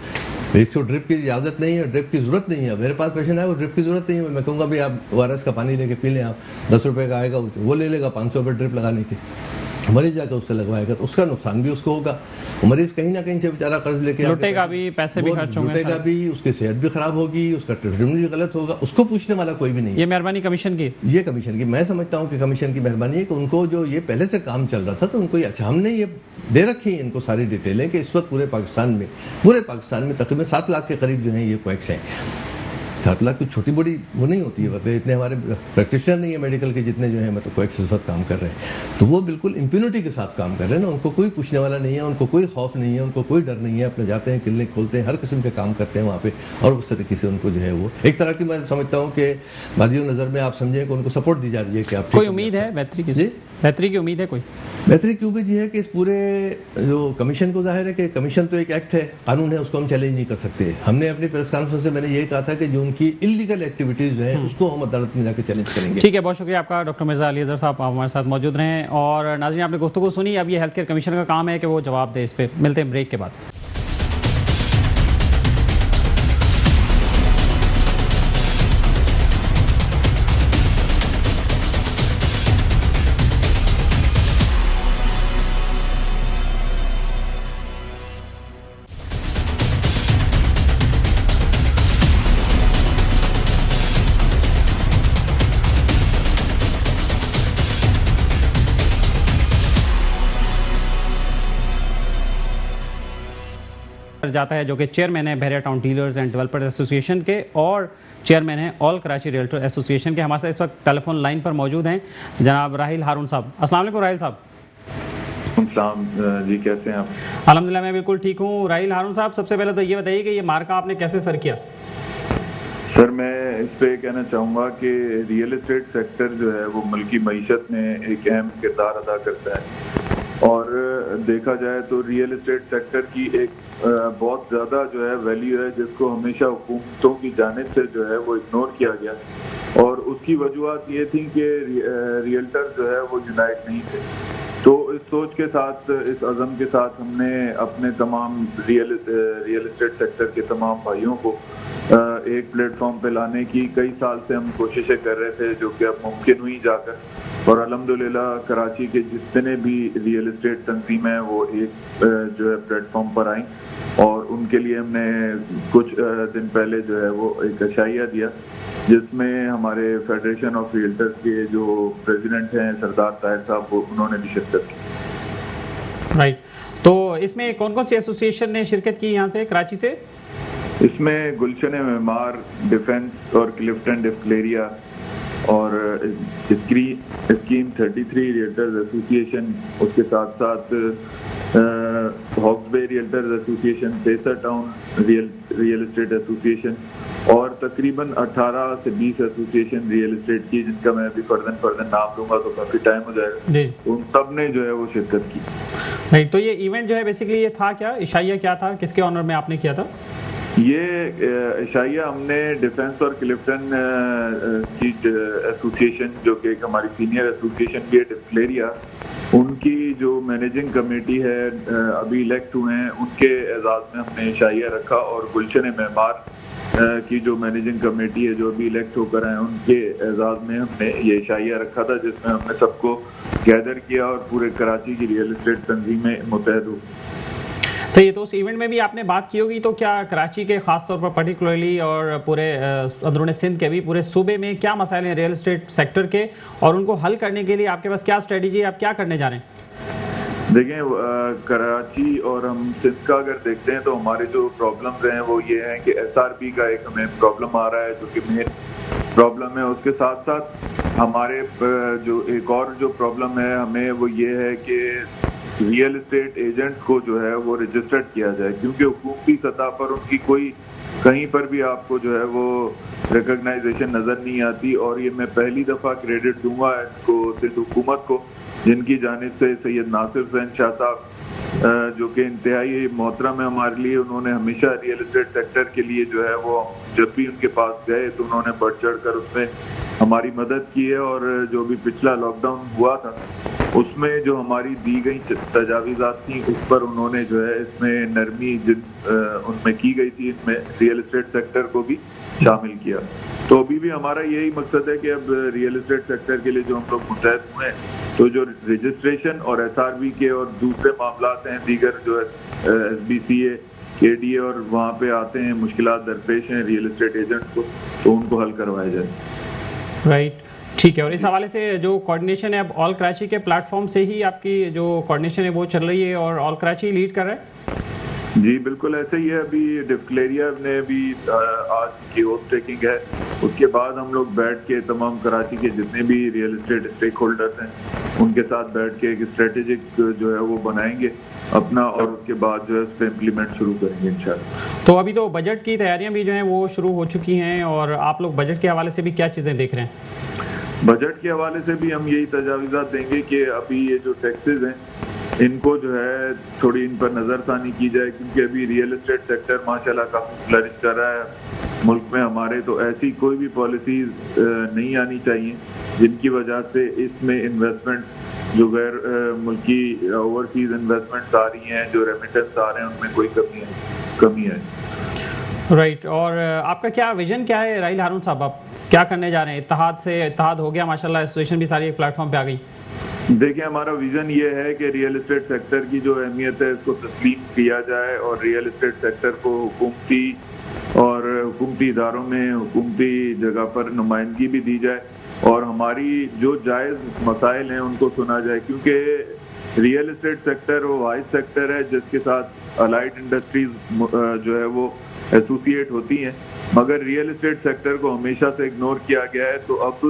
एक तो ड्रिप की इजाज़त नहीं है, ड्रिप की ज़रूरत नहीं है, मेरे पास पेशेंट है वो ड्रिप की ज़रूरत नहीं है, मैं कहूँगा भाई आप ORS का पानी लेके पी लें, आप 10 रुपये का आएगा वो ले लेगा, 500 रुपये ड्रिप लगाने के, मरीज जाकर उससे लगवाएगा तो उसका नुकसान भी उसको होगा, मरीज कहीं ना कहीं से बेचारा कर्ज लेके लुटेगा भी, पैसे भी खर्च होंगे, लुटेगा भी, उसकी सेहत भी खराब होगी, उसका ट्रीटमेंट भी गलत होगा, उसको पूछने वाला कोई भी नहीं। ये मेहरबानी कमीशन की, ये कमीशन की, मैं समझता हूँ कि कमीशन की मेहरबानी है कि उनको जो ये पहले से काम चल रहा था तो उनको अच्छा, हमने ये दे रखी है इनको सारी डिटेलें कि इस वक्त पूरे पाकिस्तान में तकरीबन 7 लाख के करीब जो हैं ये क्वैक्स हैं। 7 लाख कोई छोटी बड़ी वो नहीं होती है, मतलब इतने हमारे प्रैक्टिशनर नहीं है मेडिकल के जितने जो है मतलब क्वैक्स इस वक्त काम कर रहे हैं, तो वो बिल्कुल इम्प्यूनिटी के साथ काम कर रहे हैं ना, उनको कोई पूछने वाला नहीं है, उनको कोई खौफ नहीं है, उनको कोई डर नहीं है, अपने जाते हैं क्लिनिक खोलते हैं, हर किस्म के काम करते हैं वहाँ पे, और उस तरीके से उनको जो है वो एक तरह की मैं समझता हूँ कि बाज़ी नज़र में आप समझें कि उनको सपोर्ट दी जा रही है कि आप कोई उम्मीद है बेहतरी की? जी, बेहतरी की उम्मीद है कोई? बेहतरी की उम्मीद ये है कि इस पूरे जो कमीशन को, जाहिर है कि कमीशन तो एक एक्ट है, कानून है, उसको हम चैलेंज नहीं कर सकते। हमने अपनी प्रेस कॉन्फ्रेंस से मैंने ये कहा था कि जो उनकी इलीगल एक्टिविटीज़ जो है उसको हम अदालत में जाकर चैलेंज करेंगे। ठीक है, बहुत शुक्रिया आपका डॉक्टर मिर्ज़ा अली अज़हर साहब, आप हमारे साथ मौजूद रहें। और नाज़रीन, आपने गुफ्तगू सुनी, अब ये हेल्थ केयर कमीशन का काम है कि वो जवाब दे इस पर। मिलते हैं ब्रेक के बाद। जाता है जो कि चेयरमैन है Bahria town dealers and developers association के और चेयरमैन है ऑल कराची रियल्टर एसोसिएशन के। हमारे साथ इस वक्त टेलीफोन लाइन पर मौजूद हैं जनाब राहिल हारून साहब। अस्सलाम वालेकुम राहिल साहब। जी, कैसे हैं आप? अल्हम्दुलिल्लाह, मैं बिल्कुल ठीक हूँ। राहिल हारून साहब, सबसे पहले तो ये बताइए कि ये मार्का आपने कैसे सर किया? सर, मैं इस पे कहना चाहूँगा कि रियल एस्टेट सेक्टर जो है वो मुल्की मईशत में एक अहम किरदार अदा करता है, और देखा जाए तो रियल एस्टेट सेक्टर की एक बहुत ज़्यादा जो है वैल्यू है जिसको हमेशा हुकूमतों की जानिब से जो है वो इग्नोर किया गया, और उसकी वजूहत ये थी कि रियल्टर जो है वो यूनाइट नहीं थे। तो इस सोच के साथ, इस अज़म के साथ हमने अपने तमाम रियल एस्टेट सेक्टर के तमाम भाइयों को एक प्लेटफॉर्म पे लाने की कई साल से हम कोशिशें कर रहे थे, जो कि अब मुमकिन हुई जाकर, और अल्हम्दुलिल्लाह कराची के जितने भी रियल एस्टेट तंजीमें हैं वो एक जो है प्लेटफॉर्म पर आई, और उनके लिए हमने कुछ दिन पहले जो है वो एक अशाइया दिया जिसमें हमारे फेडरेशन ऑफ रियल्टर्स के जो प्रेसिडेंट हैं सरदार ताहिर साहब, उन्होंने भी शिरकत की। राइट, तो इसमें कौन कौन सी एसोसिएशन ने शिरकत की यहाँ से कराची से? इसमें गुलशन मेमार, डिफेंस और क्लिफ्टन डिस्क्लेरिया और स्कीम 33 रियल्टर्स एसोसिएशन, उसके साथ साथ Hawks Bay realtors association, pacer town real estate association, और तकरीबन 18 से 20 एसोसिएशन रियल एस्टेट की, जिनका मैं अभी फर्दन नाम दूंगा तो काफी टाइम हो जाएगा। उन सब ने जो है वो शिरकत की। राइट, तो ये इवेंट जो है बेसिकली ये था क्या, इशाइया क्या था, किसके ऑनर में आपने किया था? ये इशाइया हमने डिफेंस और क्लिफ्टन की एसोसिएशन, जो कि एक हमारी सीनियर एसोसिएशन भी है डिस्कलेरिया, उनकी जो मैनेजिंग कमेटी है अभी इलेक्ट हुए हैं, उनके एजाज में हमने इशाइया रखा। और गुलशन मेमार की जो मैनेजिंग कमेटी है जो अभी इलेक्ट होकर आए, उनके एजाज में हमने ये इशाइया रखा था, जिसमें हमने सबको गैदर किया और पूरे कराची की रियल एस्टेट तंजीमें मुतहद हुई। सही है, तो उस इवेंट में भी आपने बात की होगी, तो क्या कराची के खास तौर पर पर्टिकुलरली और पूरे अंदरूनी सिंध के भी पूरे सूबे में क्या मसाइल हैं रियल एस्टेट सेक्टर के, और उनको हल करने के लिए आपके पास क्या स्ट्रेटजी है, आप क्या करने जा रहे हैं? देखें, कराची और हम सिंध का अगर देखते हैं तो हमारे जो प्रॉब्लम्स हैं वो ये हैं कि SRB का एक हमें प्रॉब्लम आ रहा है जो कि मेन प्रॉब्लम है। उसके साथ साथ हमारे जो एक और जो प्रॉब्लम है हमें वो ये है कि रियल एस्टेट एजेंट्स को जो है वो रजिस्टर्ड किया जाए, क्योंकि हुकूमती सतह पर उनकी कोई कहीं पर भी आपको जो है वो रिकग्नाइजेशन नज़र नहीं आती। और ये मैं पहली दफ़ा क्रेडिट दूंगा इनको सिंध हुकूमत को, जिनकी जानिब से सैयद नासिर हुसैन शाह साहब जो कि इंतहाई मोहतरम है हमारे लिए, उन्होंने हमेशा रियल एस्टेट सेक्टर के लिए जो है वो जब भी उनके पास गए तो उन्होंने बढ़ चढ़ कर उसमें हमारी मदद की है। और जो भी पिछला लॉकडाउन हुआ था उसमें जो हमारी दी गई तजावीज़ात थी उस पर उन्होंने जो है इसमें नरमी उनमें की गई थी, इसमें रियल एस्टेट सेक्टर को भी शामिल किया। तो अभी भी हमारा यही मकसद है कि अब रियल एस्टेट सेक्टर के लिए जो हम लोग मुतहद हुए हैं, तो जो रजिस्ट्रेशन और SRB के और दूसरे मामलात हैं दीगर जो है SBCA, KDA और वहाँ पे आते हैं मुश्किलात दरपेश हैं रियल एस्टेट एजेंट को, तो उनको हल करवाया जाए। राइट, ठीक है। और इस हवाले से जो कोऑर्डिनेशन है अब ऑल कराची के प्लेटफॉर्म से ही आपकी जो कोऑर्डिनेशन है वो चल रही है और ऑल कराची लीड कर रहा है? जी बिल्कुल ऐसे ही है। अभी डिस्कलेरिया ने भी आज की होस्ट टेकिंग है, उसके बाद हम लोग बैठ के तमाम कराची के जितने भी रियल एस्टेट स्टेक होल्डर्स हैं उनके साथ बैठ के एक स्ट्रेटेजिक जो है वो बनाएंगे अपना, और उसके बाद जो है उस पर इम्प्लीमेंट शुरू करेंगे इंशाल्लाह। तो अभी तो बजट की तैयारियां भी जो हैं वो शुरू हो चुकी हैं, और आप लोग बजट के हवाले से भी क्या चीज़ें देख रहे हैं? बजट के हवाले से भी हम यही तजावीज़ात देंगे कि अभी ये जो टैक्सेस हैं इनको जो है थोड़ी इन पर नज़रसानी की जाए, क्योंकि अभी रियल एस्टेट सेक्टर माशाल्लाह काफ़ी फ्लरिश कर रहा है मुल्क में हमारे। तो ऐसी कोई भी पॉलिसीज नहीं आनी चाहिए जिनकी वजह से इसमें इन्वेस्टमेंट जो गैर मुल्की ओवरसीज इन्वेस्टमेंट्स आ रही हैं, जो रेमिटेंस आ रहे हैं, उनमें कोई कमी है। राइट, और आपका क्या विजन क्या है राहिल हारून साहब, आप क्या करने जा रहे हैं? इत्तेहाद हो गया माशाल्लाह, एसोसिएशन भी सारी एक प्लेटफॉर्म पे आ गई। देखिए, हमारा विजन ये है कि रियल एस्टेट सेक्टर की जो अहमियत है इसको तस्लीम किया जाए और रियल एस्टेट सेक्टर को हुकूमती इदारों में हुकूमती जगह पर नुमाइंदगी भी दी जाए और हमारी जो जायज़ मसाइल हैं उनको सुना जाए, क्योंकि रियल एस्टेट सेक्टर वो वाइज सेक्टर है जिसके साथ अलाइड इंडस्ट्रीज जो है वो एसोसिएट होती हैं, मगर रियल एस्टेट सेक्टर को हमेशा से इग्नोर किया गया है। तो अब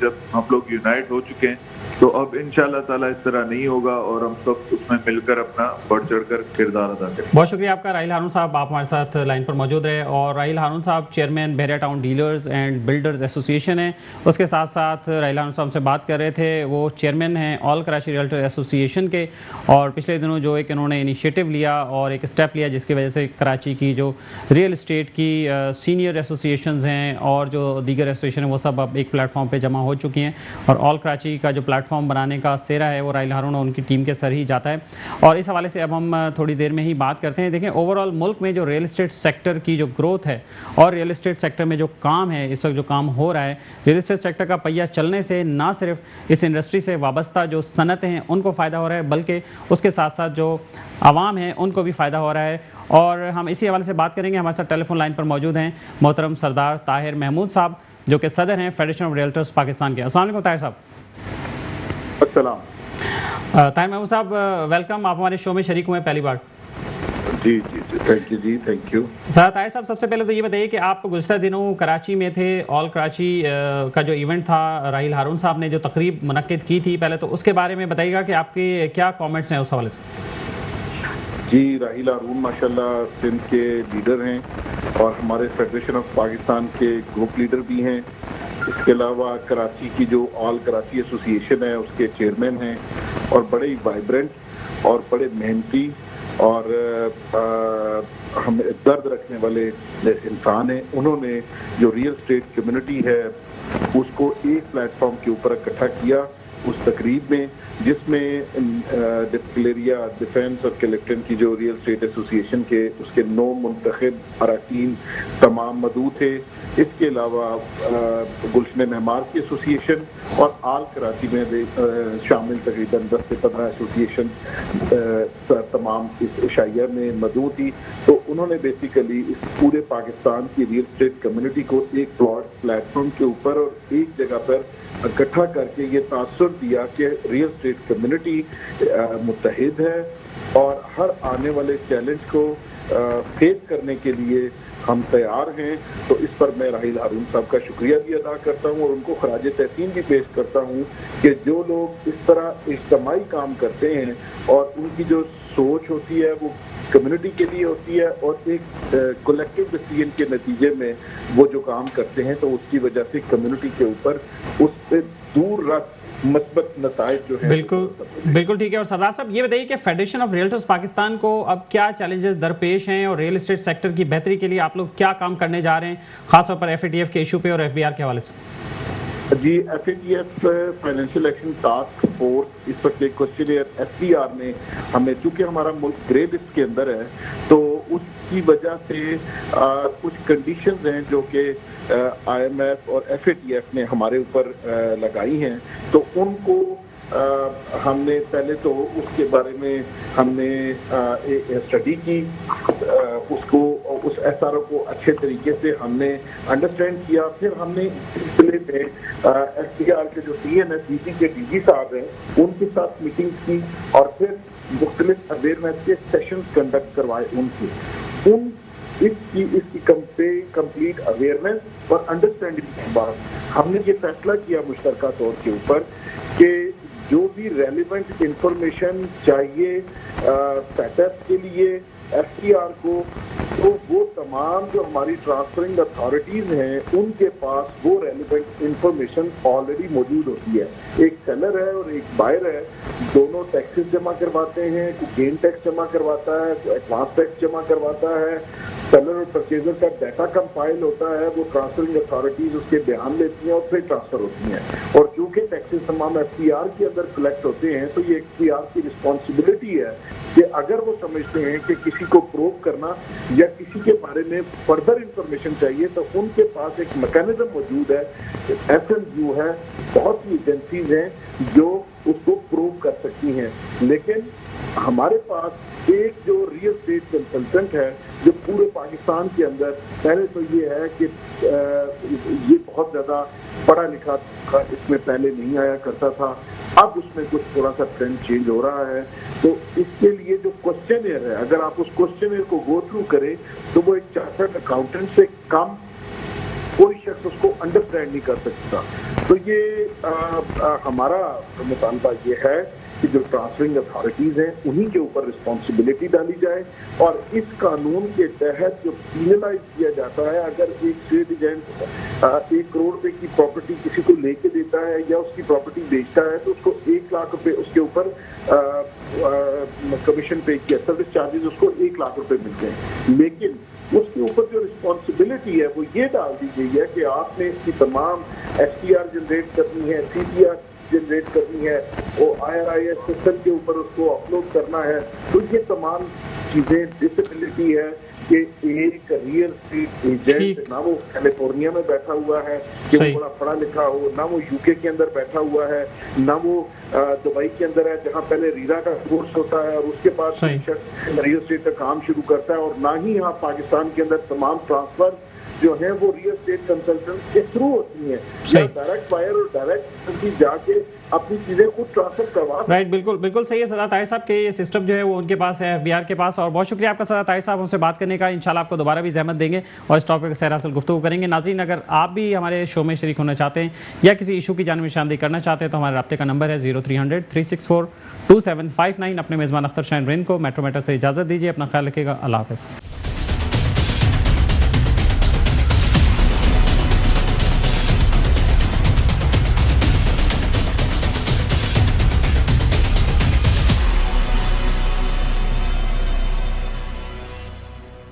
जब हम लोग यूनाइट हो चुके हैं तो अब इंशाल्लाह ताला इस तरह नहीं होगा और हम सब उसमें मिलकर अपना बढ़ चढ़कर किरदार अदा करें। बहुत शुक्रिया आपका राहिल हारून साहब, आप हमारे साथ लाइन पर मौजूद रहे। और राहिल हारून साहब chairman Bahria town dealers and builders association है, उसके साथ साथ राहिल हारून साहब से बात कर रहे थे, वो चेयरमैन हैं ऑल कराची रियल्टर एसोसिएशन के। और पिछले दिनों जो एक इन्होंने इनिशिएटिव लिया और एक स्टेप लिया जिसकी वजह से कराची की जो रियल इस्टेट की सीनियर एसोसिएशंस हैं और जो दीगर एसोसिएशन है वो सब अब एक प्लेटफॉर्म पे जमा हो चुकी हैं और ऑल कराची का जो प्लेटफॉर्म बनाने का सेरा है वो राहिल हारून और उनकी टीम के सर ही जाता है। और इस हवाले से अब हम थोड़ी देर में ही बात करते हैं। देखें, ओवरऑल मुल्क में जो रियल इस्टेट सेक्टर की जो ग्रोथ है और रियल इस्टेट सेक्टर में जो काम है, इस वक्त जो काम हो रहा है, रियल इस्टेट सेक्टर का पहिया चलने से ना सिर्फ इस इंडस्ट्री से वाबस्ता जो सनतें हैं उनको फ़ायदा हो रहा है, बल्कि उसके साथ साथ जो आवाम है उनको भी फ़ायदा हो रहा है। और हम इसी हवाले से बात करेंगे। हमारे साथ टेलीफोन लाइन पर मौजूद हैं मोहतरम सरदार ताहिर महमूद साहब, जो कि सदर हैं फेडरेशन ऑफ रियल्टर्स पाकिस्तान के। अस्सलाम वालेकुम ताहिर साहब। अस्सलाम। ताहिर महमूद साहब, वेलकम, आप हमारे शो में शरीक हुए पहली बार। जी जी जी, थैंक यू जी, थैंक यू। सर ताहिर साहब, सबसे पहले तो ये बताइए कि आप गुज़श्ता दिनों कराची में थे, ऑल कराची का जो इवेंट था राहिल हारून साहब ने जो तकरीब मुनक्किद की थी, पहले तो उसके बारे में बताइएगा कि आपके क्या कमेंट्स हैं उस हवाले से। जी, राहिल हारून माशाल्लाह सिंध के लीडर हैं और हमारे फेडरेशन ऑफ पाकिस्तान के ग्रुप लीडर भी हैं। इसके अलावा कराची की जो ऑल कराची एसोसिएशन है उसके चेयरमैन हैं और बड़े ही वाइब्रेंट और बड़े मेहनती और हमें दर्द रखने वाले इंसान हैं, उन्होंने जो रियल एस्टेट कम्युनिटी है उसको एक प्लेटफॉर्म के ऊपर इकट्ठा किया उस तकरीब में, जिसमें डिस्कलेरिया डिफेंस और कलेक्टन की जो रियल एस्टेट एसोसिएशन के उसके 9 मुंतखब अरकान तमाम मौजूद थे। इसके अलावा गुलशन मेहमार की एसोसिएशन और आल कराची में शामिल तकरीबन 10 से 15 एसोसिएशन तमाम इस इशाइया में मौजूद थी। तो उन्होंने बेसिकली इस पूरे पाकिस्तान की रियल एस्टेट कम्युनिटी को एक प्लेटफॉर्म के ऊपर और एक जगह पर इकट्ठा करके ये तासुर दिया कि रियल एस्टेट कम्युनिटी मुत्तहिद है और हर आने वाले चैलेंज को फेस करने के लिए हम तैयार हैं। तो इस पर मैं राहिल हारून साहब का शुक्रिया भी अदा करता हूं और उनको खराज तहसीन भी पेश करता हूं कि जो लोग इस तरह इज्तमाई काम करते हैं और उनकी जो सोच होती है वो कम्युनिटी के लिए होती है और एक कलेक्टिव डिसीजन के नतीजे में वो जो काम करते हैं तो उसकी वजह से कम्युनिटी के ऊपर उससे दूर रख मस्बत नताइज जो है। बिल्कुल ठीक है। और सरदार साहब ये बताइए कि फेडरेशन ऑफ रियल्टर्स पाकिस्तान को अब क्या चैलेंजेस दरपेश हैं और रियल एस्टेट सेक्टर की बेहतरी के लिए आप लोग क्या काम करने जा रहे हैं, खासतौर पर FATF के इशू पे और FBR के हवाले से? जी, FATF financial action task force इस वक्त एक क्वेश्चन FBR ने हमें, चूंकि हमारा मुल्क ग्रे लिस्ट के अंदर है तो उसकी वजह से कुछ कंडीशंस हैं जो कि IMF और FATF ने हमारे ऊपर लगाई हैं। तो उनको हमने पहले तो उसके बारे में हमने एक स्टडी की, उसको उस SRO को अच्छे तरीके से हमने अंडरस्टैंड किया। फिर हमने इस सिलसिले में FBR के जो TNSDC के DG साहब हैं उनके साथ मीटिंग की और फिर मुख्तलिफ अवेयरनेस के सेशंस कंडक्ट करवाए उनसे। इसकी कंप्लीट अवेयरनेस और अंडरस्टैंडिंग के बाद हमने ये फैसला किया मुश्तरका तौर के ऊपर कि जो भी रेलिवेंट इंफॉर्मेशन चाहिए सेटअप के लिए FBR को, तो वो तमाम जो हमारी ट्रांसफरिंग अथॉरिटीज हैं उनके पास वो रेलिवेंट इंफॉर्मेशन ऑलरेडी मौजूद होती है। एक सेलर है और एक बायर है, दोनों टैक्सेस जमा करवाते हैं, कोई गेन टैक्स जमा करवाता है, कोई एडवांस टैक्स जमा करवाता है। सेलर और परचेजर का डाटा कंपाइल होता है, वो ट्रांसफरिंग अथॉरिटीज उसके बयान लेती हैं और फिर ट्रांसफर होती हैं। और चूंकि टैक्सेस तमाम FBR के अंदर कलेक्ट होते हैं तो ये FBR की रिस्पॉन्सिबिलिटी है कि अगर वो समझते हैं कि किसी को प्रूव करना या किसी के बारे में फर्दर इंफॉर्मेशन चाहिए तो उनके पास एक मैकेनिज्म मौजूद है, FMU है, बहुत सी एजेंसीज हैं जो उसको प्रूव कर सकती हैं। लेकिन हमारे पास एक जो रियल एस्टेट कंसल्टेंट है जो पूरे पाकिस्तान के अंदर, पहले तो ये है कि ये बहुत ज़्यादा पढ़ा लिखा इसमें पहले नहीं आया करता था, अब उसमें कुछ थोड़ा सा ट्रेंड चेंज हो रहा है। तो इसके लिए जो क्वेश्चनर है, अगर आप उस क्वेश्चनर को गो थ्रू करें तो वो एक चार्टर्ड अकाउंटेंट से कम कोई शख्स उसको अंडरस्टैंड नहीं कर सकता। तो ये हमारा मुतालबा ये है कि जो ट्रांसफरिंग अथॉरिटीज हैं उन्हीं के ऊपर रिस्पॉन्सिबिलिटी डाली जाए और इस कानून के तहत जो पीनलाइज किया जाता है, अगर एक स्टेट एजेंट 1 करोड़ रुपए की प्रॉपर्टी किसी को लेके देता है या उसकी प्रॉपर्टी बेचता है तो उसको 1 लाख रुपए उसके ऊपर कमीशन पे किया, सर्विस चार्जेस उसको 1 लाख रुपए मिलते हैं। लेकिन उसके ऊपर जो रिस्पॉन्सिबिलिटी है वो ये डाल दी गई है कि आपने इसकी तमाम STR जनरेट करनी है, CTR जनरेट करनी है, वो IRIS सिस्टम के ऊपर उसको अपलोड करना है। तो ये तमाम चीजें डिसेबिलिटी है कि एक रियल एस्टेट एजेंट ना वो कैलिफोर्निया में बैठा हुआ है कि वो बड़ा पढ़ा लिखा हो, ना वो UK के अंदर बैठा हुआ है, ना वो दुबई के अंदर है जहाँ पहले रीरा का कोर्स होता है और उसके बाद रियल एस्टेट का काम शुरू करता है, और ना ही यहाँ पाकिस्तान के अंदर तमाम ट्रांसफर जो है वो रियल एस्टेट कंसल्टेंट के थ्रू होती हैं या डायरेक्ट बायर और डायरेक्ट जाके अपनी चीजें खुद ट्रांसफर करवा। राइट, बिल्कुल सही है सरदार ताहिर साहब के ये सिस्टम जो है वो उनके पास है, FBR के पास। और बहुत शुक्रिया आपका सरदार ताहिर साहब हमसे बात करने का। इंशाल्लाह आपको दोबारा भी ज़हमत देंगे और इस टॉपिक पर सैरासल गुफ्तगू करेंगे। नाज़रीन, अगर आप भी हमारे शो में शरीक होना चाहते हैं या किसी इशू की जानिब निशानदेही करना चाहते हैं तो हमारे राब्ते का नंबर है 0300 364 2759। अपने मेज़बान अख्तर शाहीन रिंद को मेट्रो मैटर से इजाज़त दीजिए। अपना ख्याल रखिएगा। अल्लाह हाफ़िज़।